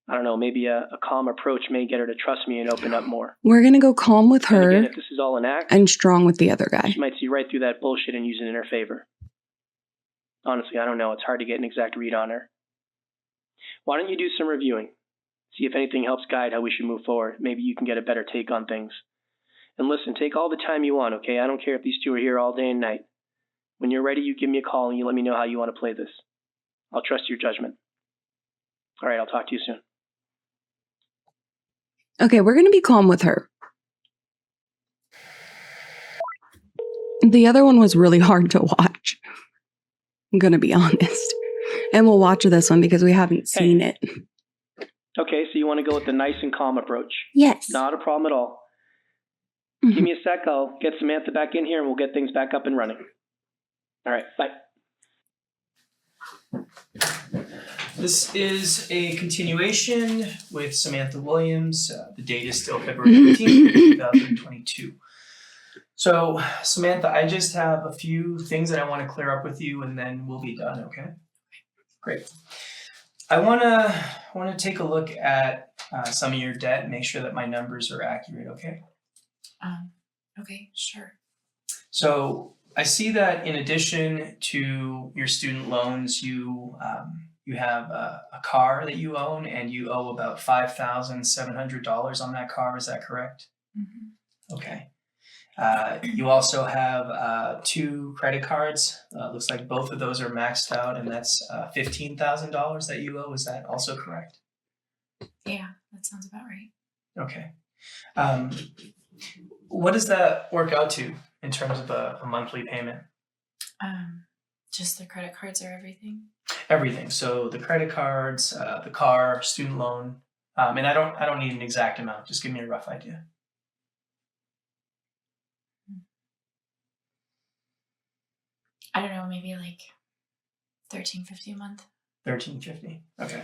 I don't know, maybe a calm approach may get her to trust me and open up more. We're going to go calm with And again, her if this is all an act, and strong with the other guy. she might see right through that bullshit and use it in her favor. Honestly, I don't know. It's hard to get an exact read on her. Why don't you do some reviewing? See if anything helps guide how we should move forward. Maybe you can get a better take on things. And listen, take all the time you want, okay? I don't care if these two are here all day and night. When you're ready, you give me a call and you let me know how you want to play this. I'll trust your judgment. All right, I'll talk to you soon. Okay, we're going to be calm with her. The other one was really hard to watch. I'm going to be honest. And we'll watch this one because we haven't seen it. Okay, so you want to go with the nice and calm approach. Yes. Not a problem at all. Mhm. Give me a sec. I'll get Samantha back in here and we'll get things back up and running. All right, bye. This is a continuation with Samantha Williams. The date is still February 15th, 2022. So, Samantha, I just have a few things that I want to clear up with you, and then we'll be done. Okay? Great. I want to take a look at some of your debt and make sure that my numbers are accurate. Okay? Okay, sure. So, I see that in addition to your student loans, you have a car that you own, and you owe about $5,700 on that car. Is that correct? Mm-hmm. Okay. You also have 2 credit cards. Looks like both of those are maxed out, and that's $15,000 that you owe. Is that also correct? Yeah, that sounds about right. Okay. What does that work out to in terms of a monthly payment? Just the credit cards are everything. Everything. So the credit cards, the car, student loan, and I don't need an exact amount. Just give me a rough idea. I don't know, maybe like $13.50 a month. $13.50. Okay.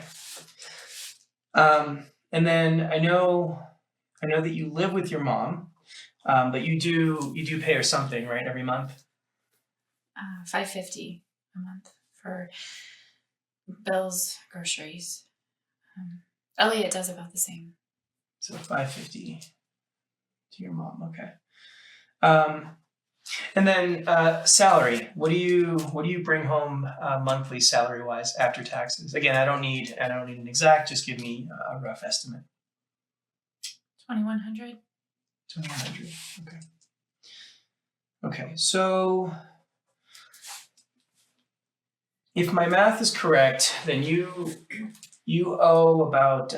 And then I know that you live with your mom, but you do pay her something, right, every month? $5.50 a month for bills, groceries. Elliot does about the same. So $5.50 to your mom. Okay. And then salary. What do you bring home monthly salary wise after taxes? Again, I don't need an exact. Just give me a rough estimate. $2,100. $2,100. Okay. Okay. So if my math is correct, then you owe about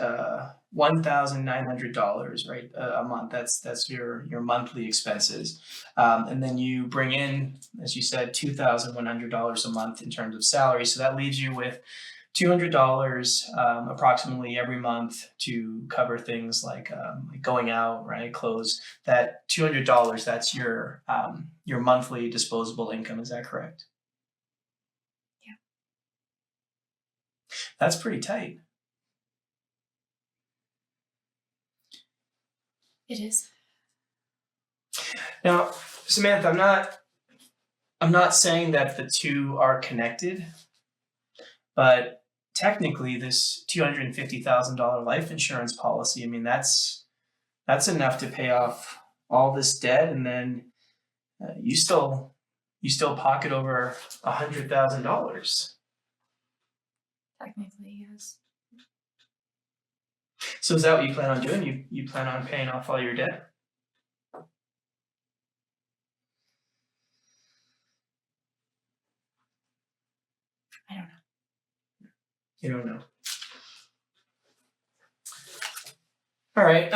$1,900, right, a month. That's your monthly expenses, and then you bring in, as you said, $2,100 a month in terms of salary. So that leaves you with $200 approximately every month to cover things like going out, right, clothes. That $200, that's your monthly disposable income. Is that correct? Yeah. That's pretty tight. It is. Now, Samantha, I'm not saying that the two are connected, but technically this $250,000 life insurance policy, I mean, that's enough to pay off all this debt, and then you still pocket over $100,000. Technically, yes. So is that what you plan on doing? You plan on paying off all your debt? I don't know. You don't know. All right.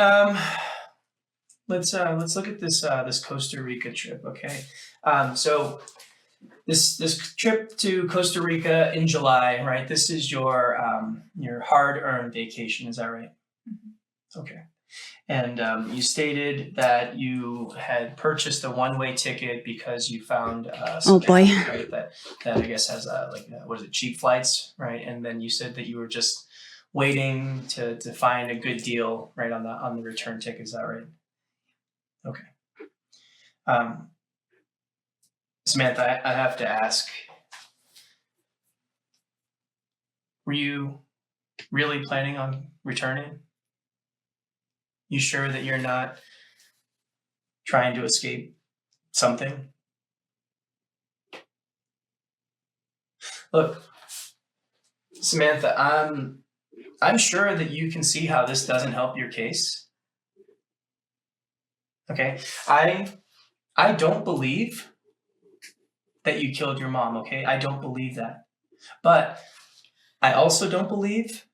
Let's look at this Costa Rica trip. Okay. So this trip to Costa Rica in July, right? This is your hard-earned vacation. Is that right? Mm-hmm. Okay. And you stated that you had purchased a one-way ticket because you found some boy. app, right, that I guess has what is it, cheap flights, right? And then you said that you were just waiting to find a good deal, right, on the return ticket. Is that right? Okay. Samantha, I have to ask, were you really planning on returning? You sure that you're not trying to escape something? Look, Samantha, I'm sure that you can see how this doesn't help your case. Okay? I don't believe that you killed your mom, okay? I don't believe that. But I also don't believe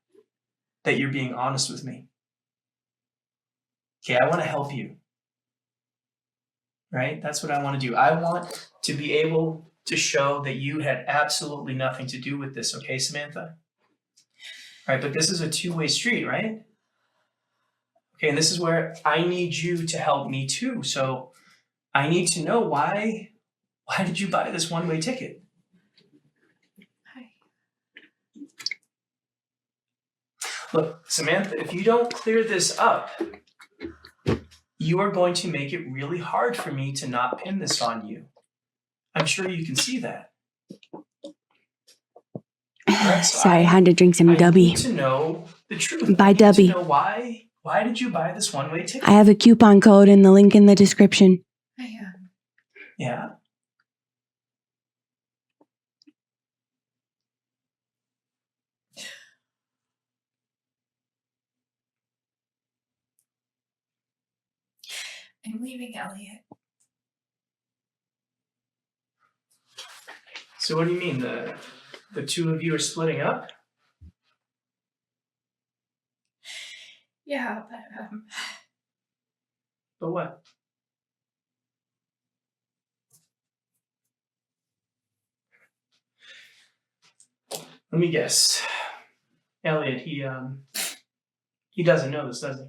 that you're being honest with me. Okay, I want to help you. Right? That's what I want to do. I want to be able to show that you had absolutely nothing to do with this, okay, Samantha? Right, but this is a two-way street, right? Okay, and this is where I need you to help me too. So I need to know why did you buy this one-way ticket? Look, Samantha, if you don't clear this up, you are going to make it really hard for me to not pin this on you. I'm sure you can see that. Right, so Sorry, I had to drink some I Dubby. need to know the truth. Buy I need Dubby. to know why did you buy this one-way ticket? I have a coupon code in the link in the description. Yeah. I'm leaving Elliot. So what do you mean? The two of you are splitting up? Yeah, But what? Let me guess. Elliot, he doesn't know this, does he?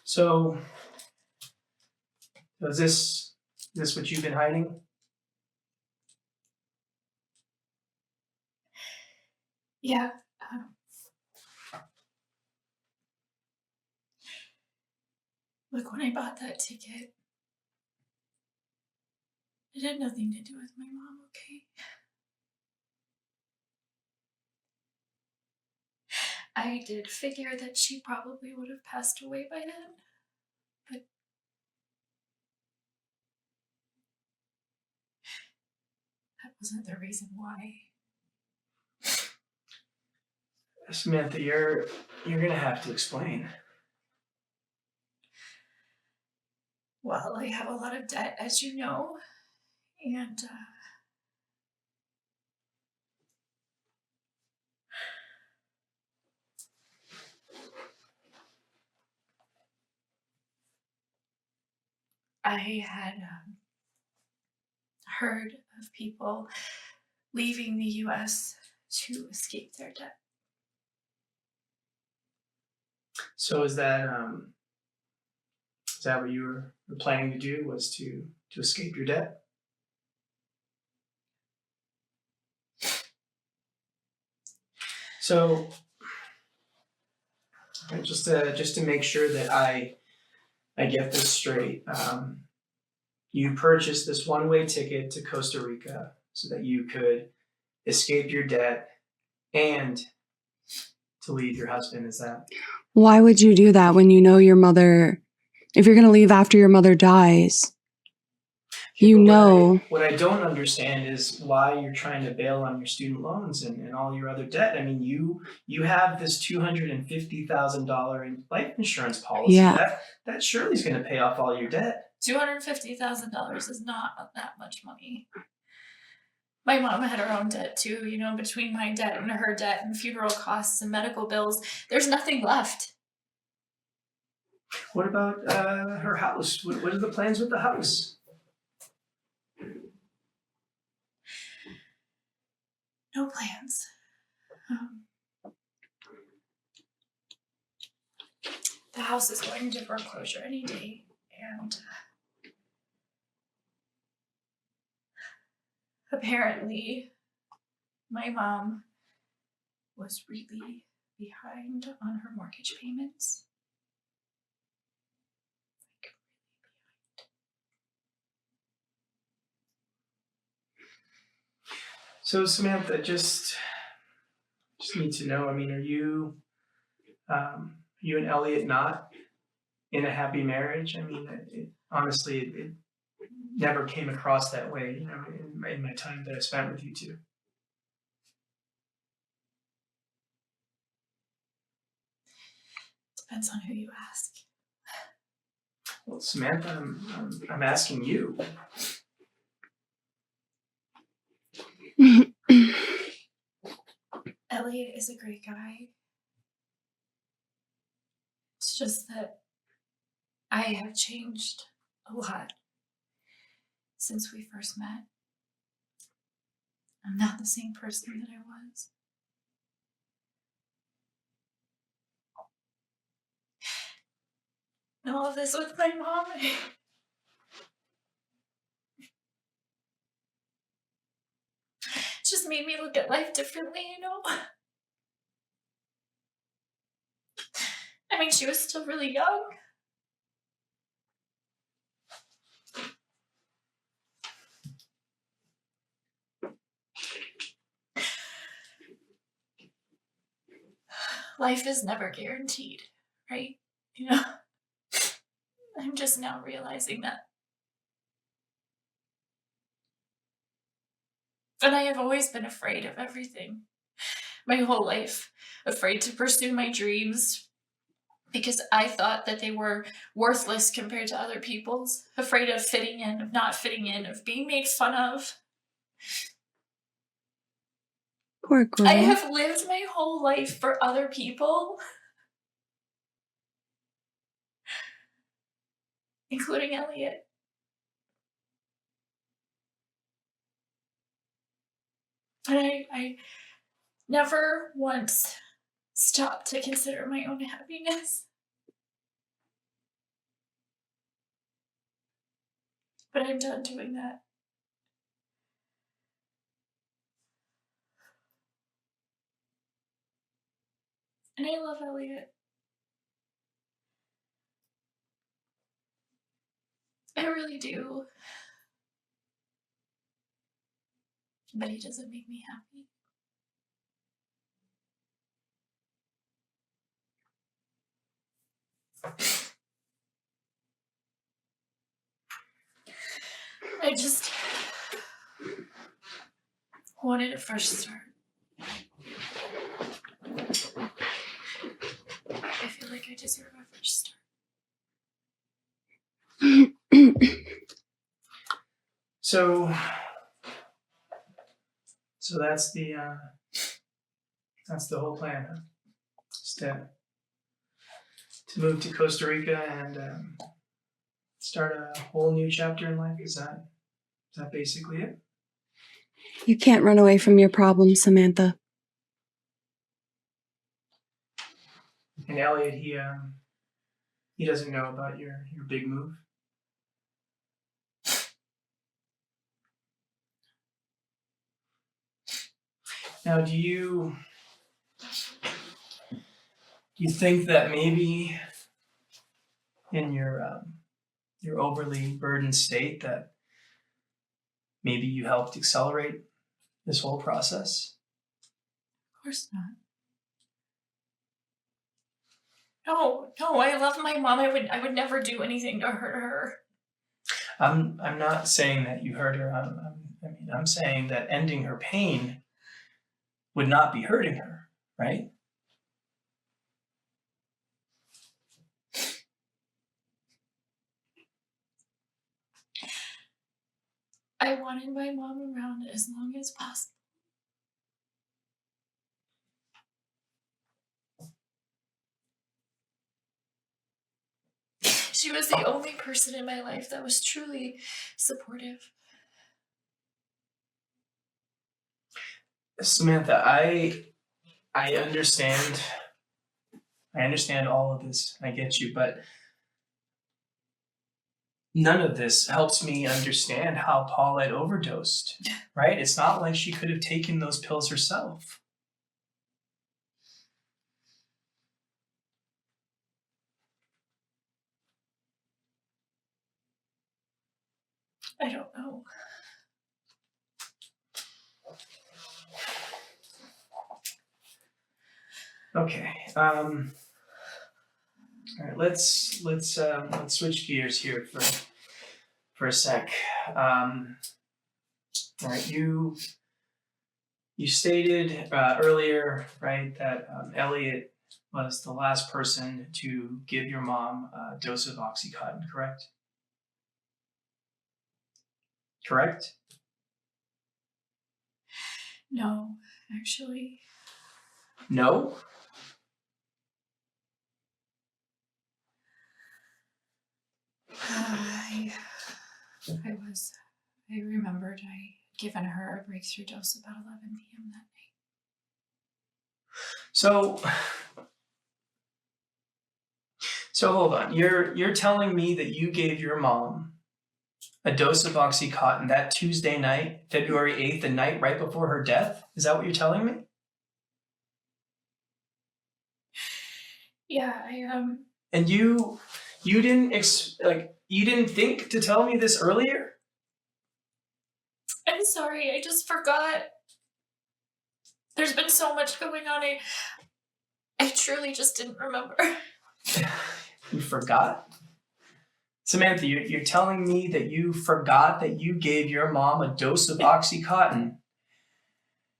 So, is this what you've been hiding? yeah. Look, when I bought that ticket, it had nothing to do with my mom, okay? I did figure that she probably would have passed away by then, but that wasn't the reason why. Samantha, you're gonna have to explain. Well, I have a lot of debt, as you know, and I had heard of people leaving the U.S. to escape their debt. So is that what you were planning to do, was to escape your debt? So just to make sure that I get this straight, you purchased this one-way ticket to Costa Rica so that you could escape your debt and to leave your husband. Is that? Why would you do that when you know your mother, if you're going to leave after your mother dies? You know. What I don't understand is why you're trying to bail on your student loans and all your other debt. I mean, you have this $250,000 life insurance policy. Yeah. That surely is going to pay off all your debt. $250,000 is not that much money. My mom had her own debt too, you know, between my debt and her debt and funeral costs and medical bills, there's nothing left. What about her house? What are the plans with the house? No plans. The house is going into foreclosure any day, and apparently my mom was really behind on her mortgage payments. So Samantha, just need to know. I mean, are you and Elliot not in a happy marriage? I mean, honestly, it never came across that way. You know, in my time that I spent with you two. Depends on who you ask. Well, Samantha, I'm asking you. Elliot is a great guy. It's just that I have changed a lot since we first met. I'm not the same person that I was. And all of this with my mom. Just made me look at life differently, you know? I mean, she was still really young. Life is never guaranteed, right? You know? I'm just now realizing that. And I have always been afraid of everything. My whole life. Afraid to pursue my dreams because I thought that they were worthless compared to other people's. Afraid of fitting in, of not fitting in, of being made fun of. Poor girl. I have lived my whole life for other people, including Elliot. And I never once stopped to consider my own happiness. But I'm done doing that. And I love Elliot. I really do. But he doesn't make me happy. I just wanted a fresh start. I feel like I deserve a fresh start. So that's the whole plan, huh? Just to move to Costa Rica and start a whole new chapter in life. Is that basically it? You can't run away from your problems, Samantha. And Elliot, he doesn't know about your big move. Now, do you think that maybe in your overly burdened state that maybe you helped accelerate this whole process? Of course not. No, I love my mom. I would never do anything to hurt her. I'm not saying that you hurt her. I'm saying that ending her pain would not be hurting her, right? I wanted my mom around as long as possible. She was the only person in my life that was truly supportive. Samantha, I understand. I understand all of this. I get you, but none of this helps me understand how Paulette overdosed, right? It's not like she could have taken those pills herself. I don't know. Okay. All right. Let's switch gears here for a sec. All right. You stated earlier, right, that Elliot was the last person to give your mom a dose of Oxycontin, correct? Correct? No, actually. No? I remembered I'd given her a breakthrough dose about 11 p.m. that night. So hold on. You're telling me that you gave your mom a dose of Oxycontin that Tuesday night, February 8th, the night right before her death? Is that what you're telling me? Yeah, And you didn't you didn't think to tell me this earlier? I'm sorry, I just forgot. There's been so much going on, I truly just didn't remember. You forgot? Samantha, you're telling me that you forgot that you gave your mom a dose of Oxycontin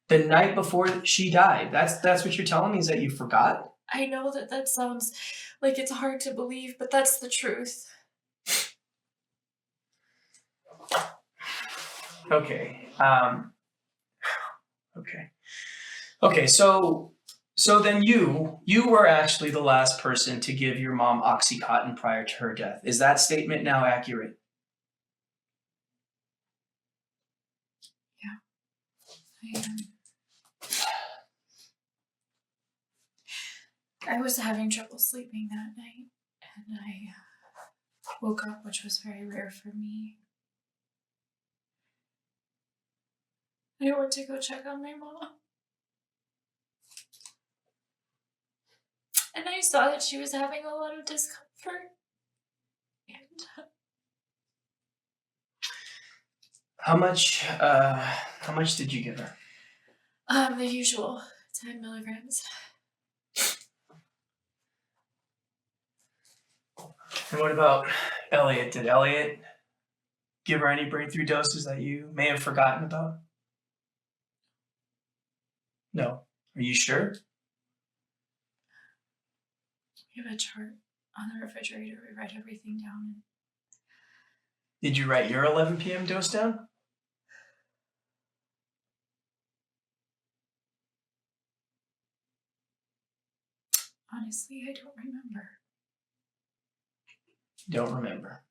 the night before she died. That's what you're telling me, is that you forgot? I know that sounds like it's hard to believe, but that's the truth. Okay. Okay, so then you were actually the last person to give your mom Oxycontin prior to her death. Is that statement now accurate? Yeah. I was having trouble sleeping that night, and I woke up, which was very rare for me. I went to go check on my mom. And I saw that she was having a lot of discomfort. And How much did you give her? the usual 10 milligrams. And what about Elliot? Did Elliot give her any breakthrough doses that you may have forgotten about? No. Are you sure? We have a chart on the refrigerator. We write everything down. Did you write your 11 p.m. dose down? Honestly, I don't remember. Don't remember.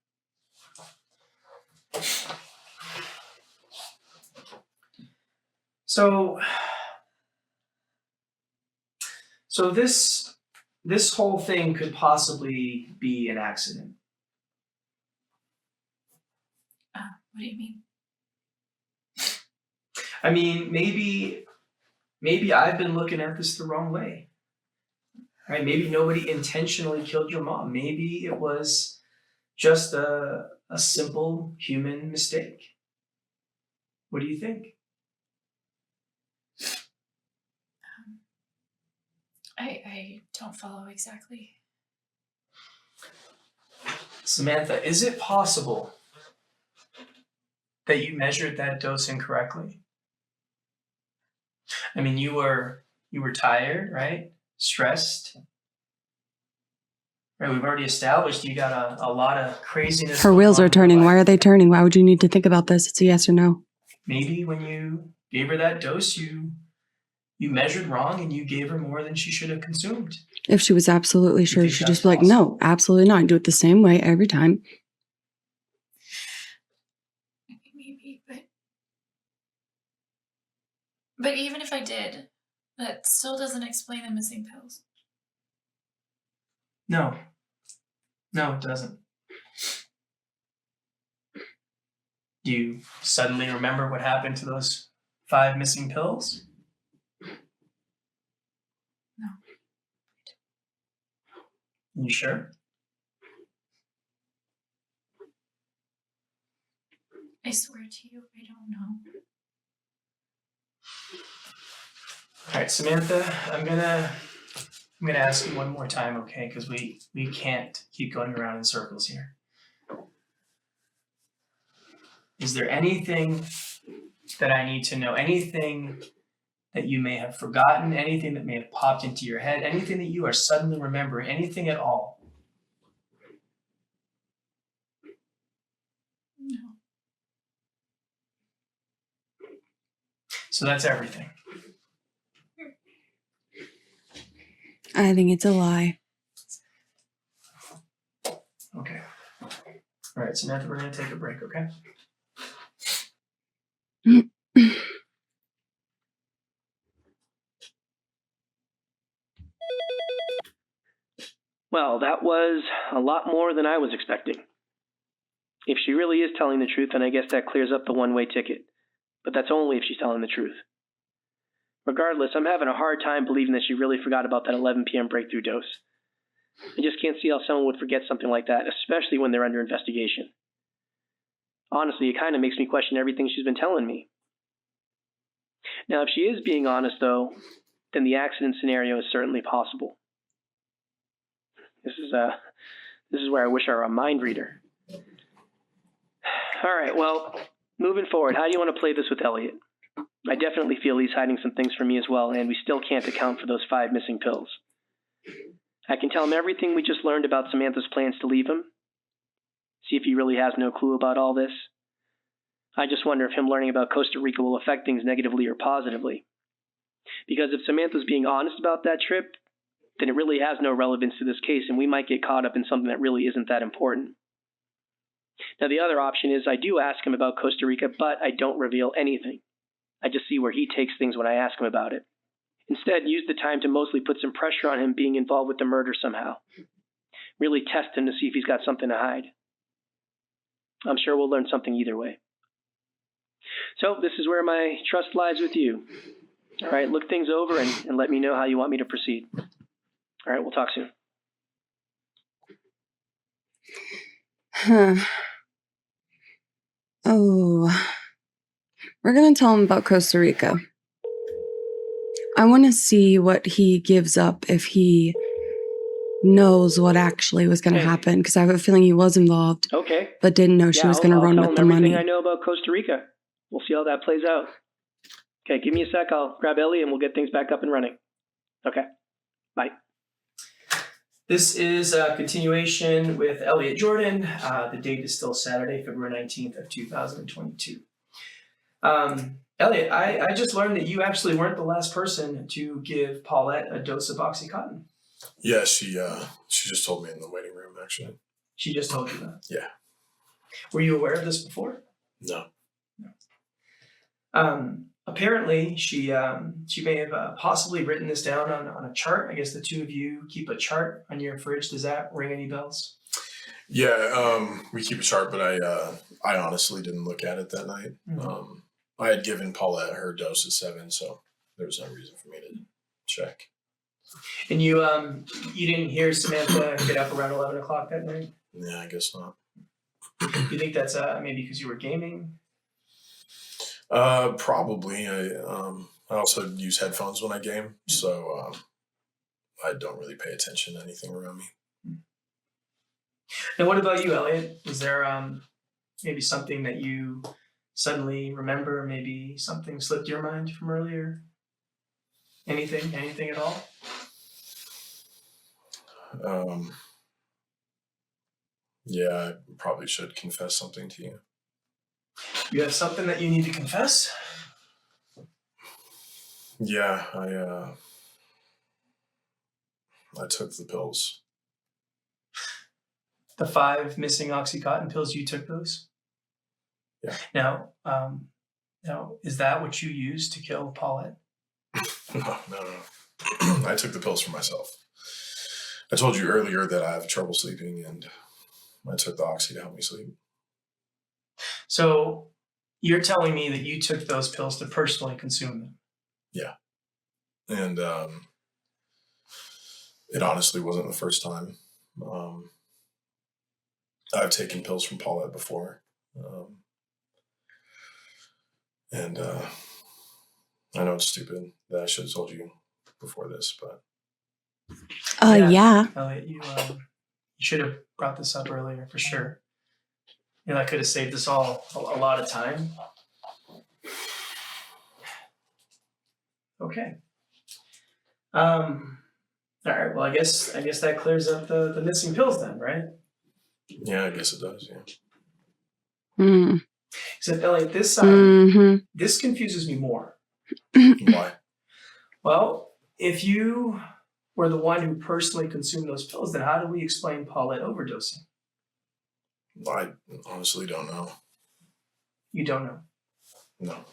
So this whole thing could possibly be an accident. What do you mean? I mean, maybe I've been looking at this the wrong way. Right? Maybe nobody intentionally killed your mom. Maybe it was just a simple human mistake. What do you think? I don't follow exactly. Samantha, is it possible that you measured that dose incorrectly? I mean, you were tired, right? Stressed. Right, we've already established you got a lot of craziness. Her wheels are turning. Why are they turning? Why would you need to think about this? It's a yes or no. Maybe when you gave her that dose, you measured wrong and you gave her more than she should have consumed. If she was absolutely sure, think she'd that's just be like, possible? no, absolutely not. Do it the same way every time. Maybe, but even if I did, that still doesn't explain the missing pills. No, it doesn't. Do you suddenly remember what happened to those 5 missing pills? No. You sure? I swear to you, I don't know. All right, Samantha, I'm gonna I'm going to ask you one more time, okay? Because we can't keep going around in circles here. Is there anything that I need to know? Anything that you may have forgotten? Anything that may have popped into your head? Anything that you are suddenly remembering? Anything at all? No. So that's everything. I think it's a lie. Okay. All right, Samantha, we're going to take a break, okay? Well, that was a lot more than I was expecting. If she really is telling the truth, then I guess that clears up the one-way ticket. But that's only if she's telling the truth. Regardless, I'm having a hard time believing that she really forgot about that 11 p.m. breakthrough dose. I just can't see how someone would forget something like that, especially when they're under investigation. Honestly, it kind of makes me question everything she's been telling me. Now, if she is being honest, though, then the accident scenario is certainly possible. This is where I wish I were a mind reader. All right, well, moving forward, how do you want to play this with Elliot? I definitely feel he's hiding some things from me as well, and we still can't account for those 5 missing pills. I can tell him everything we just learned about Samantha's plans to leave him. See if he really has no clue about all this. I just wonder if him learning about Costa Rica will affect things negatively or positively. Because if Samantha's being honest about that trip, then it really has no relevance to this case, and we might get caught up in something that really isn't that important. Now, the other option is I do ask him about Costa Rica, but I don't reveal anything. I just see where he takes things when I ask him about it. Instead, use the time to mostly put some pressure on him being involved with the murder somehow. Really test him to see if he's got something to hide. I'm sure we'll learn something either way. So this is where my trust lies with you. All right, look things over and let me know how you want me to proceed. All right, we'll talk soon. Huh. Oh. We're going to tell him about Costa Rica. I want to see what he gives up if he knows what actually was going to happen, because I have a feeling he was involved, Okay. but didn't know she was going to run with the money. I'll tell him everything I know about Costa Rica. We'll see how that plays out. Okay, give me a sec. I'll grab Ellie and we'll get things back up and running. Okay, bye. This is a continuation with Elliot Jordan. The date is still Saturday, February 19th of 2022. Elliot, I just learned that you actually weren't the last person to give Paulette a dose of OxyContin. Yeah, she just told me in the waiting room, actually. She just told you that? Yeah. Were you aware of this before? No. Apparently, she may have possibly written this down on a chart. I guess the two of you keep a chart on your fridge. Does that ring any bells? Yeah, we keep a chart, but I honestly didn't look at it that night. Mm-hmm. I had given Paulette her dose at 7, so there was no reason for me to check. And you didn't hear Samantha get up around 11 o'clock that night? Yeah, I guess not. You think that's maybe because you were gaming? Probably. I also use headphones when I game, so I don't really pay attention to anything around me. And what about you, Elliot? Is there maybe something that you suddenly remember? Maybe something slipped your mind from earlier? Anything at all? Yeah, I probably should confess something to you. You have something that you need to confess? Yeah, I took the pills. The 5 missing OxyContin pills, you took those? Yeah. Now, is that what you used to kill Paulette? No. I took the pills for myself. I told you earlier that I have trouble sleeping, and I took the oxy to help me sleep. So you're telling me that you took those pills to personally consume them? Yeah. And it honestly wasn't the first time. I've taken pills from Paulette before. And I know it's stupid that I should have told you before this, but Yeah. Elliot, you should have brought this up earlier for sure. That could have saved us all a lot of time. Okay. All right. Well, I guess that clears up the missing pills then, right? Yeah, I guess it does. Yeah. Except Elliot, this Mm-hmm. this confuses me more. Why? Well, if you were the one who personally consumed those pills, then how do we explain Paulette overdosing? I honestly don't know. You don't know. No.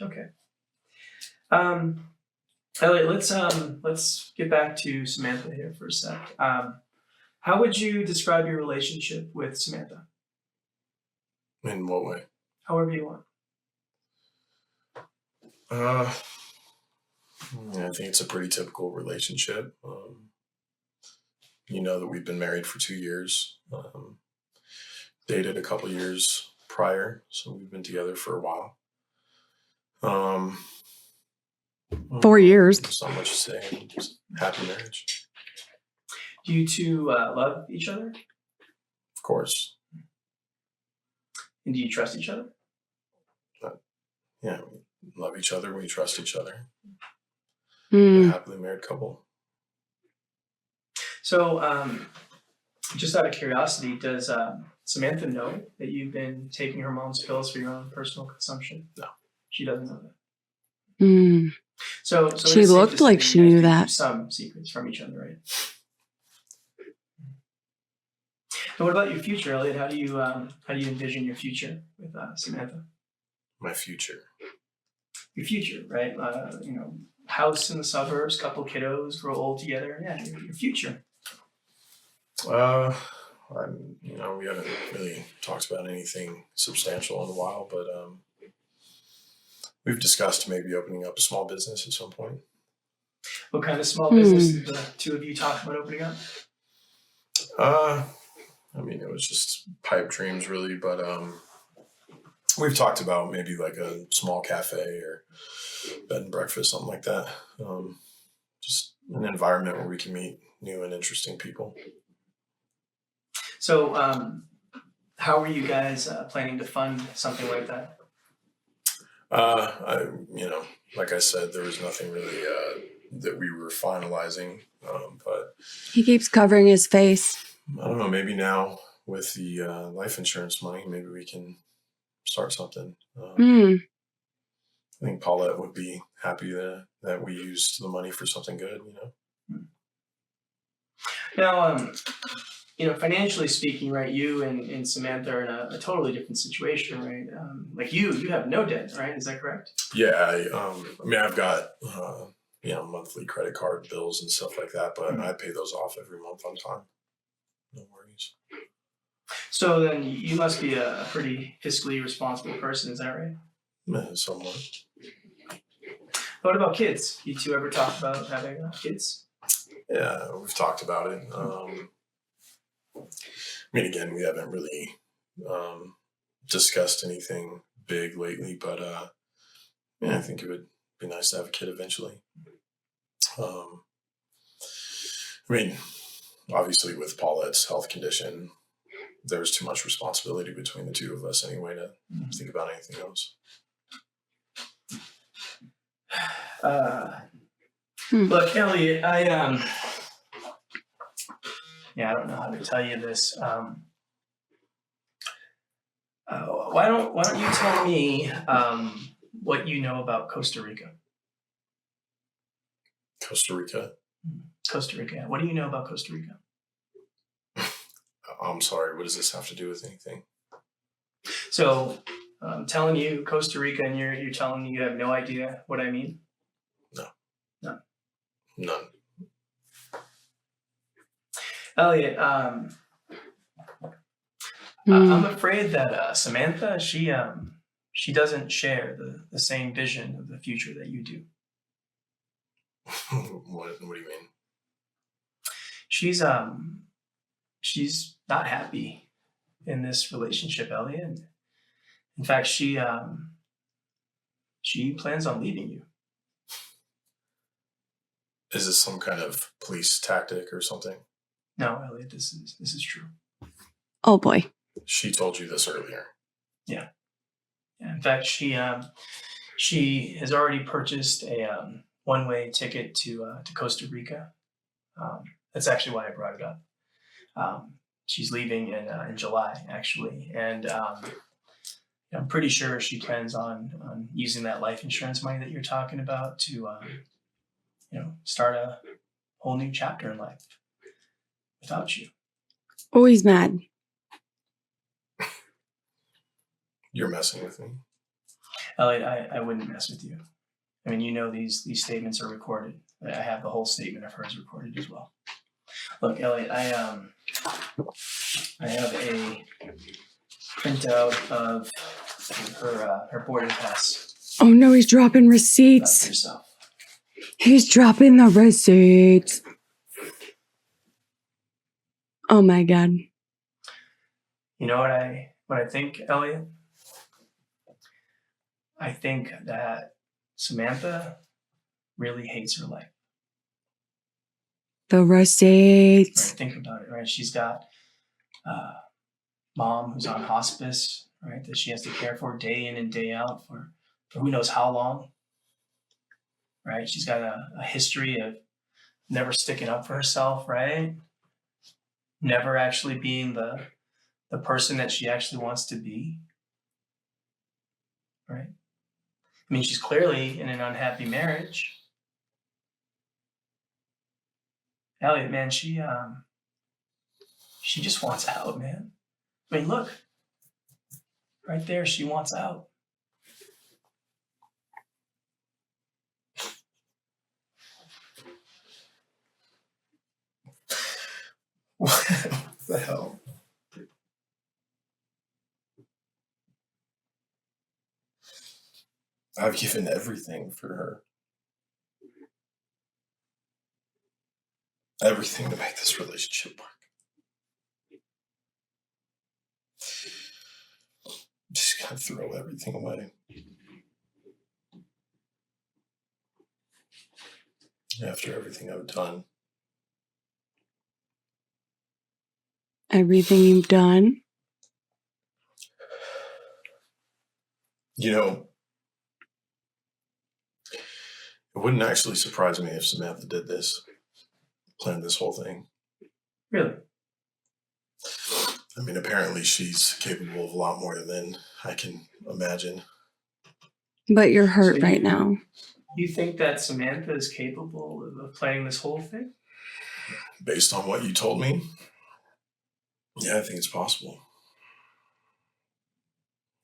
Okay. Elliot, let's get back to Samantha here for a sec. How would you describe your relationship with Samantha? In what way? However you want. Yeah, I think it's a pretty typical relationship. You know that we've been married for 2 years. Dated a couple years prior, so we've been together for a while. 4 years. There's not much to say. Just happy marriage. Do you two love each other? Of course. And do you trust each other? Yeah, we love each other. We trust each other. Mm. A happily married couple. So, just out of curiosity, does Samantha know that you've been taking her mom's pills for your own personal consumption? No. She doesn't know that. Mm. So She it's safe looked to say like you she guys knew do that. keep some secrets from each other, right? So what about your future, Elliot? How do you envision your future with Samantha? My future. Your future, right? House in the suburbs, couple kiddos, grow old together. Yeah, your future. We haven't really talked about anything substantial in a while, but we've discussed maybe opening up a small business at some point. What kind of small business did the two of you talk about opening up? It was just pipe dreams, really, but we've talked about maybe like a small cafe or bed and breakfast, something like that. Just an environment where we can meet new and interesting people. So, how are you guys planning to fund something like that? Like I said, there was nothing really that we were finalizing, but He keeps covering his face. I don't know, maybe now with the life insurance money, maybe we can start something. I think Paulette would be happy that we used the money for something good, Now, financially speaking, right, you and Samantha are in a totally different situation, right? Like you have no debt, right? Is that correct? Yeah, I've got monthly credit card bills and stuff like that, but I pay those off every month on time. No worries. So then you must be a pretty fiscally responsible person, is that right? Yeah, somewhat. What about kids? You two ever talk about having kids? Yeah, we've talked about it. Again, we haven't really discussed anything big lately, but I think it would be nice to have a kid eventually. Obviously with Paulette's health condition, there's too much responsibility between the two of us anyway to think about anything else. Look, Elliot, I don't know how to tell you this. Why don't you tell me what you know about Costa Rica? Costa Rica? Costa Rica. What do you know about Costa Rica? I'm sorry, what does this have to do with anything? So I'm telling you Costa Rica and you're telling me you have no idea what I mean? No. None. Elliot, I'm afraid that Samantha, she doesn't share the same vision of the future that you do. What do you mean? She's not happy in this relationship, Elliot. In fact, she plans on leaving you. Is this some kind of police tactic or something? No, Elliot, this is true. Oh boy. She told you this earlier. Yeah. In fact, she has already purchased a one-way ticket to Costa Rica. That's actually why I brought it up. She's leaving in July, actually, and I'm pretty sure she plans on using that life insurance money that you're talking about to start a whole new chapter in life without you. Always mad. You're messing with me. Elliot, I wouldn't mess with you. I mean, these statements are recorded. I have the whole statement of hers recorded as well. Look, Elliot, I have a printout of her boarding pass. Oh no, he's dropping That's receipts. yourself. He's dropping the receipts. Oh my god. You know what I think, Elliot? I think that Samantha really hates her life. The receipts. Right? Think about it, right? She's got mom who's on hospice, right? That she has to care for day in and day out for who knows how long, right? She's got a history of never sticking up for herself, right? Never actually being the person that she actually wants to be, right? I mean, she's clearly in an unhappy marriage. Elliot, man, she just wants out, man. I mean, look, right there, she wants out. What the hell? I've given everything for her. Everything to make this relationship work. Just gotta throw everything away. After everything I've done. Everything you've done. You know, it wouldn't actually surprise me if Samantha did this, planned this whole thing. Really? I mean, apparently she's capable of a lot more than I can imagine. But you're hurt So right now. You think that Samantha is capable of planning this whole thing? Based on what you told me, yeah, I think it's possible.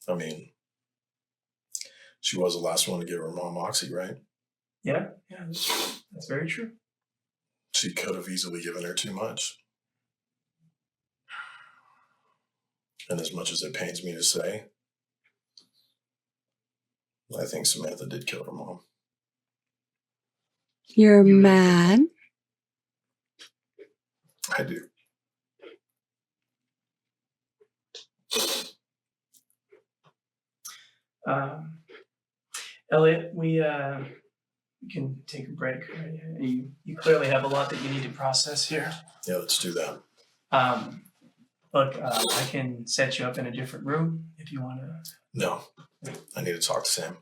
I mean, she was the last one to give her mom Oxy, right? Yeah, that's very true. She could have easily given her too much. And as much as it pains me to say, I think Samantha did kill her mom. You're You really mad. I do. Elliot, we can take a break. Right? You clearly have a lot that you need to process here. Yeah, let's do that. Look, I can set you up in a different room if you want to. No, I need to talk to Sam.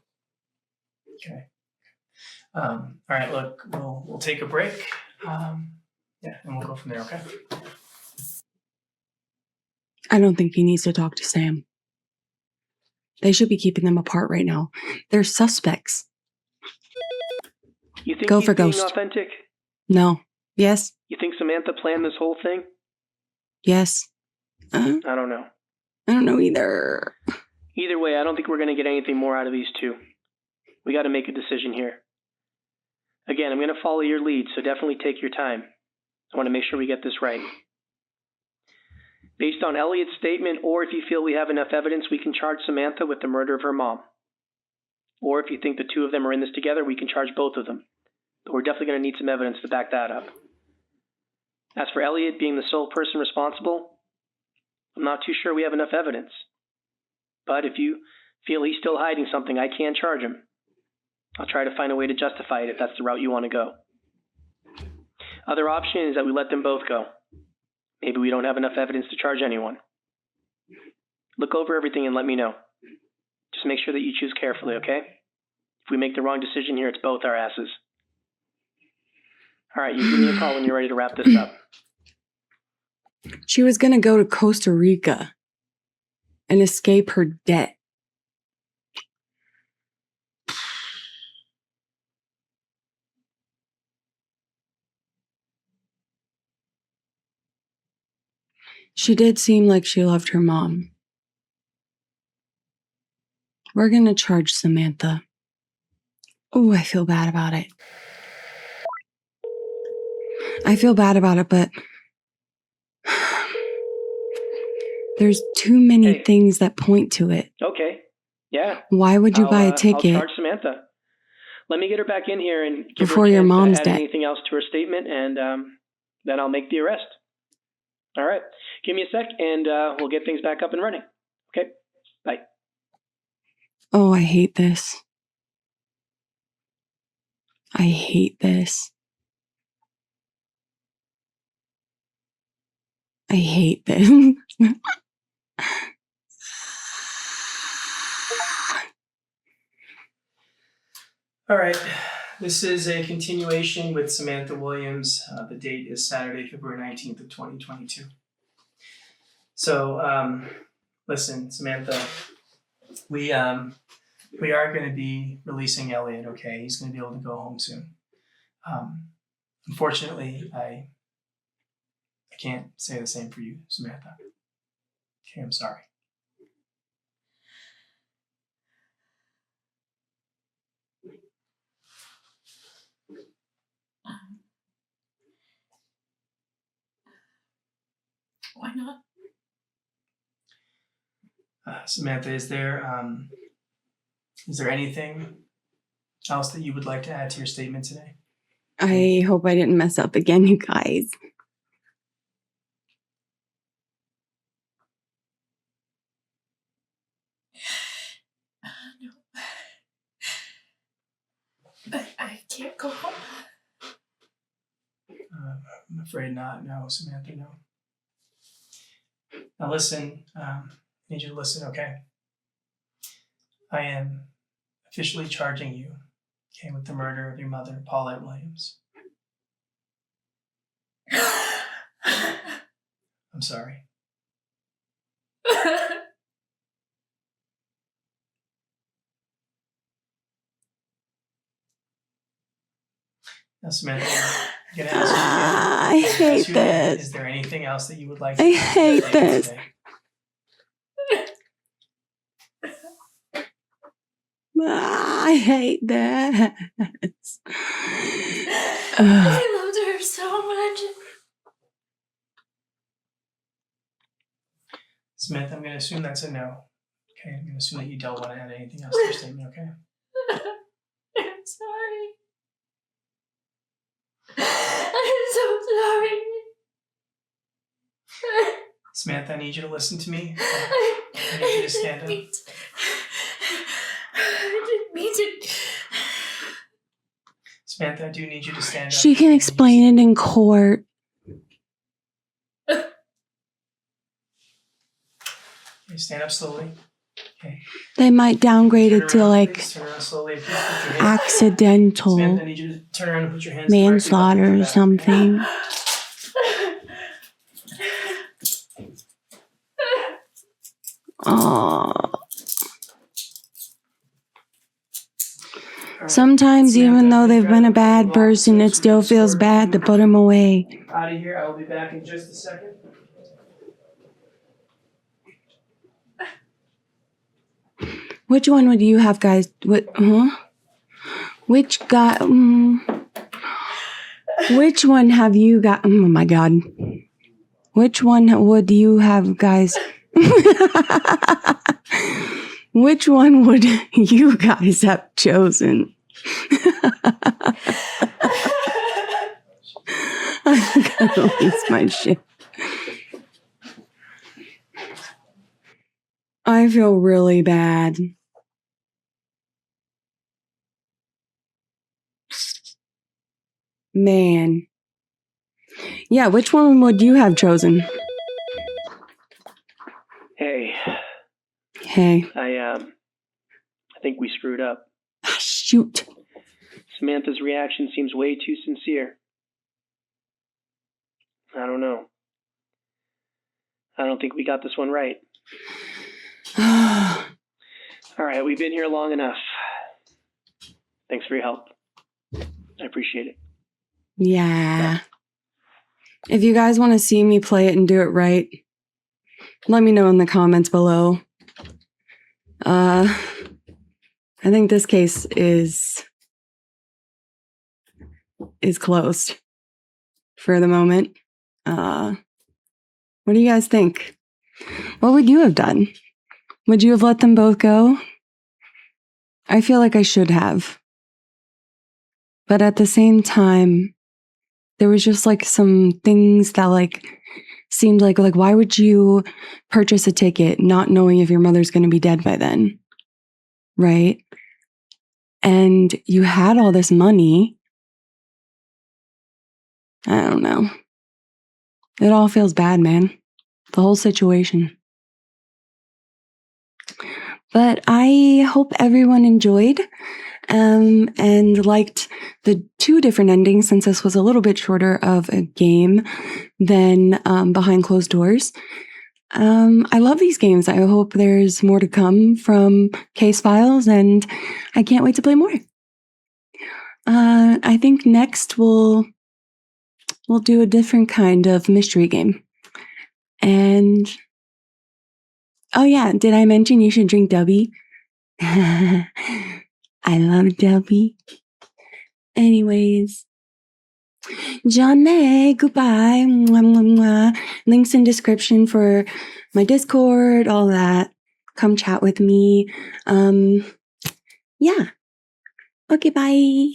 Okay. All right. Look, we'll take a break. And we'll go from there. Okay. I don't think he needs to talk to Sam. They should be keeping them apart right now. They're suspects. You think Go he's for being Ghost. authentic? No. Yes. You think Samantha planned this whole thing? Yes. I don't know. I don't know either. Either way, I don't think we're going to get anything more out of these two. We got to make a decision here. Again, I'm going to follow your lead, so definitely take your time. I want to make sure we get this right. Based on Elliot's statement, or if you feel we have enough evidence, we can charge Samantha with the murder of her mom. Or if you think the two of them are in this together, we can charge both of them. But we're definitely going to need some evidence to back that up. As for Elliot being the sole person responsible, I'm not too sure we have enough evidence. But if you feel he's still hiding something, I can charge him. I'll try to find a way to justify it if that's the route you want to go. Other option is that we let them both go. Maybe we don't have enough evidence to charge anyone. Look over everything and let me know. Just make sure that you choose carefully, okay? If we make the wrong decision here, it's both our asses. All right, you give me a call when you're ready to wrap this up. She was going to go to Costa Rica and escape her debt. She did seem like she loved her mom. We're going to charge Samantha. Oh, I feel bad about it. But there's too many things that point to it. Okay. Yeah. Why would you buy a I'll ticket charge Samantha. Let me get her back in here and give before her a your chance mom's to add dead? anything else to her statement, and then I'll make the arrest. All right. Give me a sec, and we'll get things back up and running. Okay. Bye. Oh, I hate this. I hate this. I hate this. All right. This is a continuation with Samantha Williams. The date is Saturday, February 19th of 2022. So, listen, Samantha, we are going to be releasing Elliot, okay? He's going to be able to go home soon. Unfortunately, I can't say the same for you, Samantha. Okay, I'm sorry. Why not? Samantha, is there anything else that you would like to add to your statement today? I hope I didn't mess up again, you guys. No. I can't go home. I'm afraid not. No, Samantha, no. Now listen, I need you to listen, okay? I am officially charging you, okay, with the murder of your mother, Paulette Williams. I'm sorry. Now, Samantha, I'm going to ask you again. I hate this. Is there anything else that you would like to I add to hate your statement this. today? I hate this. I loved her so much. Samantha, I'm going to assume that's a no. Okay, I'm going to assume that you don't want to add anything else to your statement, okay? I'm sorry. I'm so sorry. Samantha, I need you to listen to me. I need you to stand up. I didn't mean to. Samantha, I do need you to stand up. She can explain it in court. Okay, stand up slowly. Okay. They might downgrade it to like Please turn around slowly. Please put your hands. accidental Samantha, I need you to turn around and put your hands manslaughter directly or behind your back. something. Oh. Sometimes, even though they've been a bad person, it still feels bad to put them away. Out of here. I will be back in just a second. Which one would you have, guys? What? Huh? Which guy? Which one have you got? Oh my God. Which one would you have, guys? Which one would you guys have chosen? I'm gonna lose my shit. I feel really bad. Man. Yeah, which one would you have chosen? Hey, Hey. I think we screwed up. Shoot. Samantha's reaction seems way too sincere. I don't know. I don't think we got this one right. All right, we've been here long enough. Thanks for your help. I appreciate it. Yeah. If you guys want to see me play it and do it right, let me know in the comments below. I think this case is closed for the moment. What do you guys think? What would you have done? Would you have let them both go? I feel like I should have. But at the same time, there was just like some things that like seemed like why would you purchase a ticket not knowing if your mother's going to be dead by then? Right? And you had all this money. I don't know. It all feels bad, man. The whole situation. But I hope everyone enjoyed and liked the two different endings, since this was a little bit shorter of a game than Behind Closed Doors. I love these games. I hope there's more to come from Case Files, and I can't wait to play more. I think next we'll do a different kind of mystery game. And oh yeah, did I mention you should drink Dubby? I love Dubby. Anyways, Johnny, goodbye. Mwah, mwah, mwah. Links in description for my Discord, all that. Come chat with me. Yeah. Okay, bye.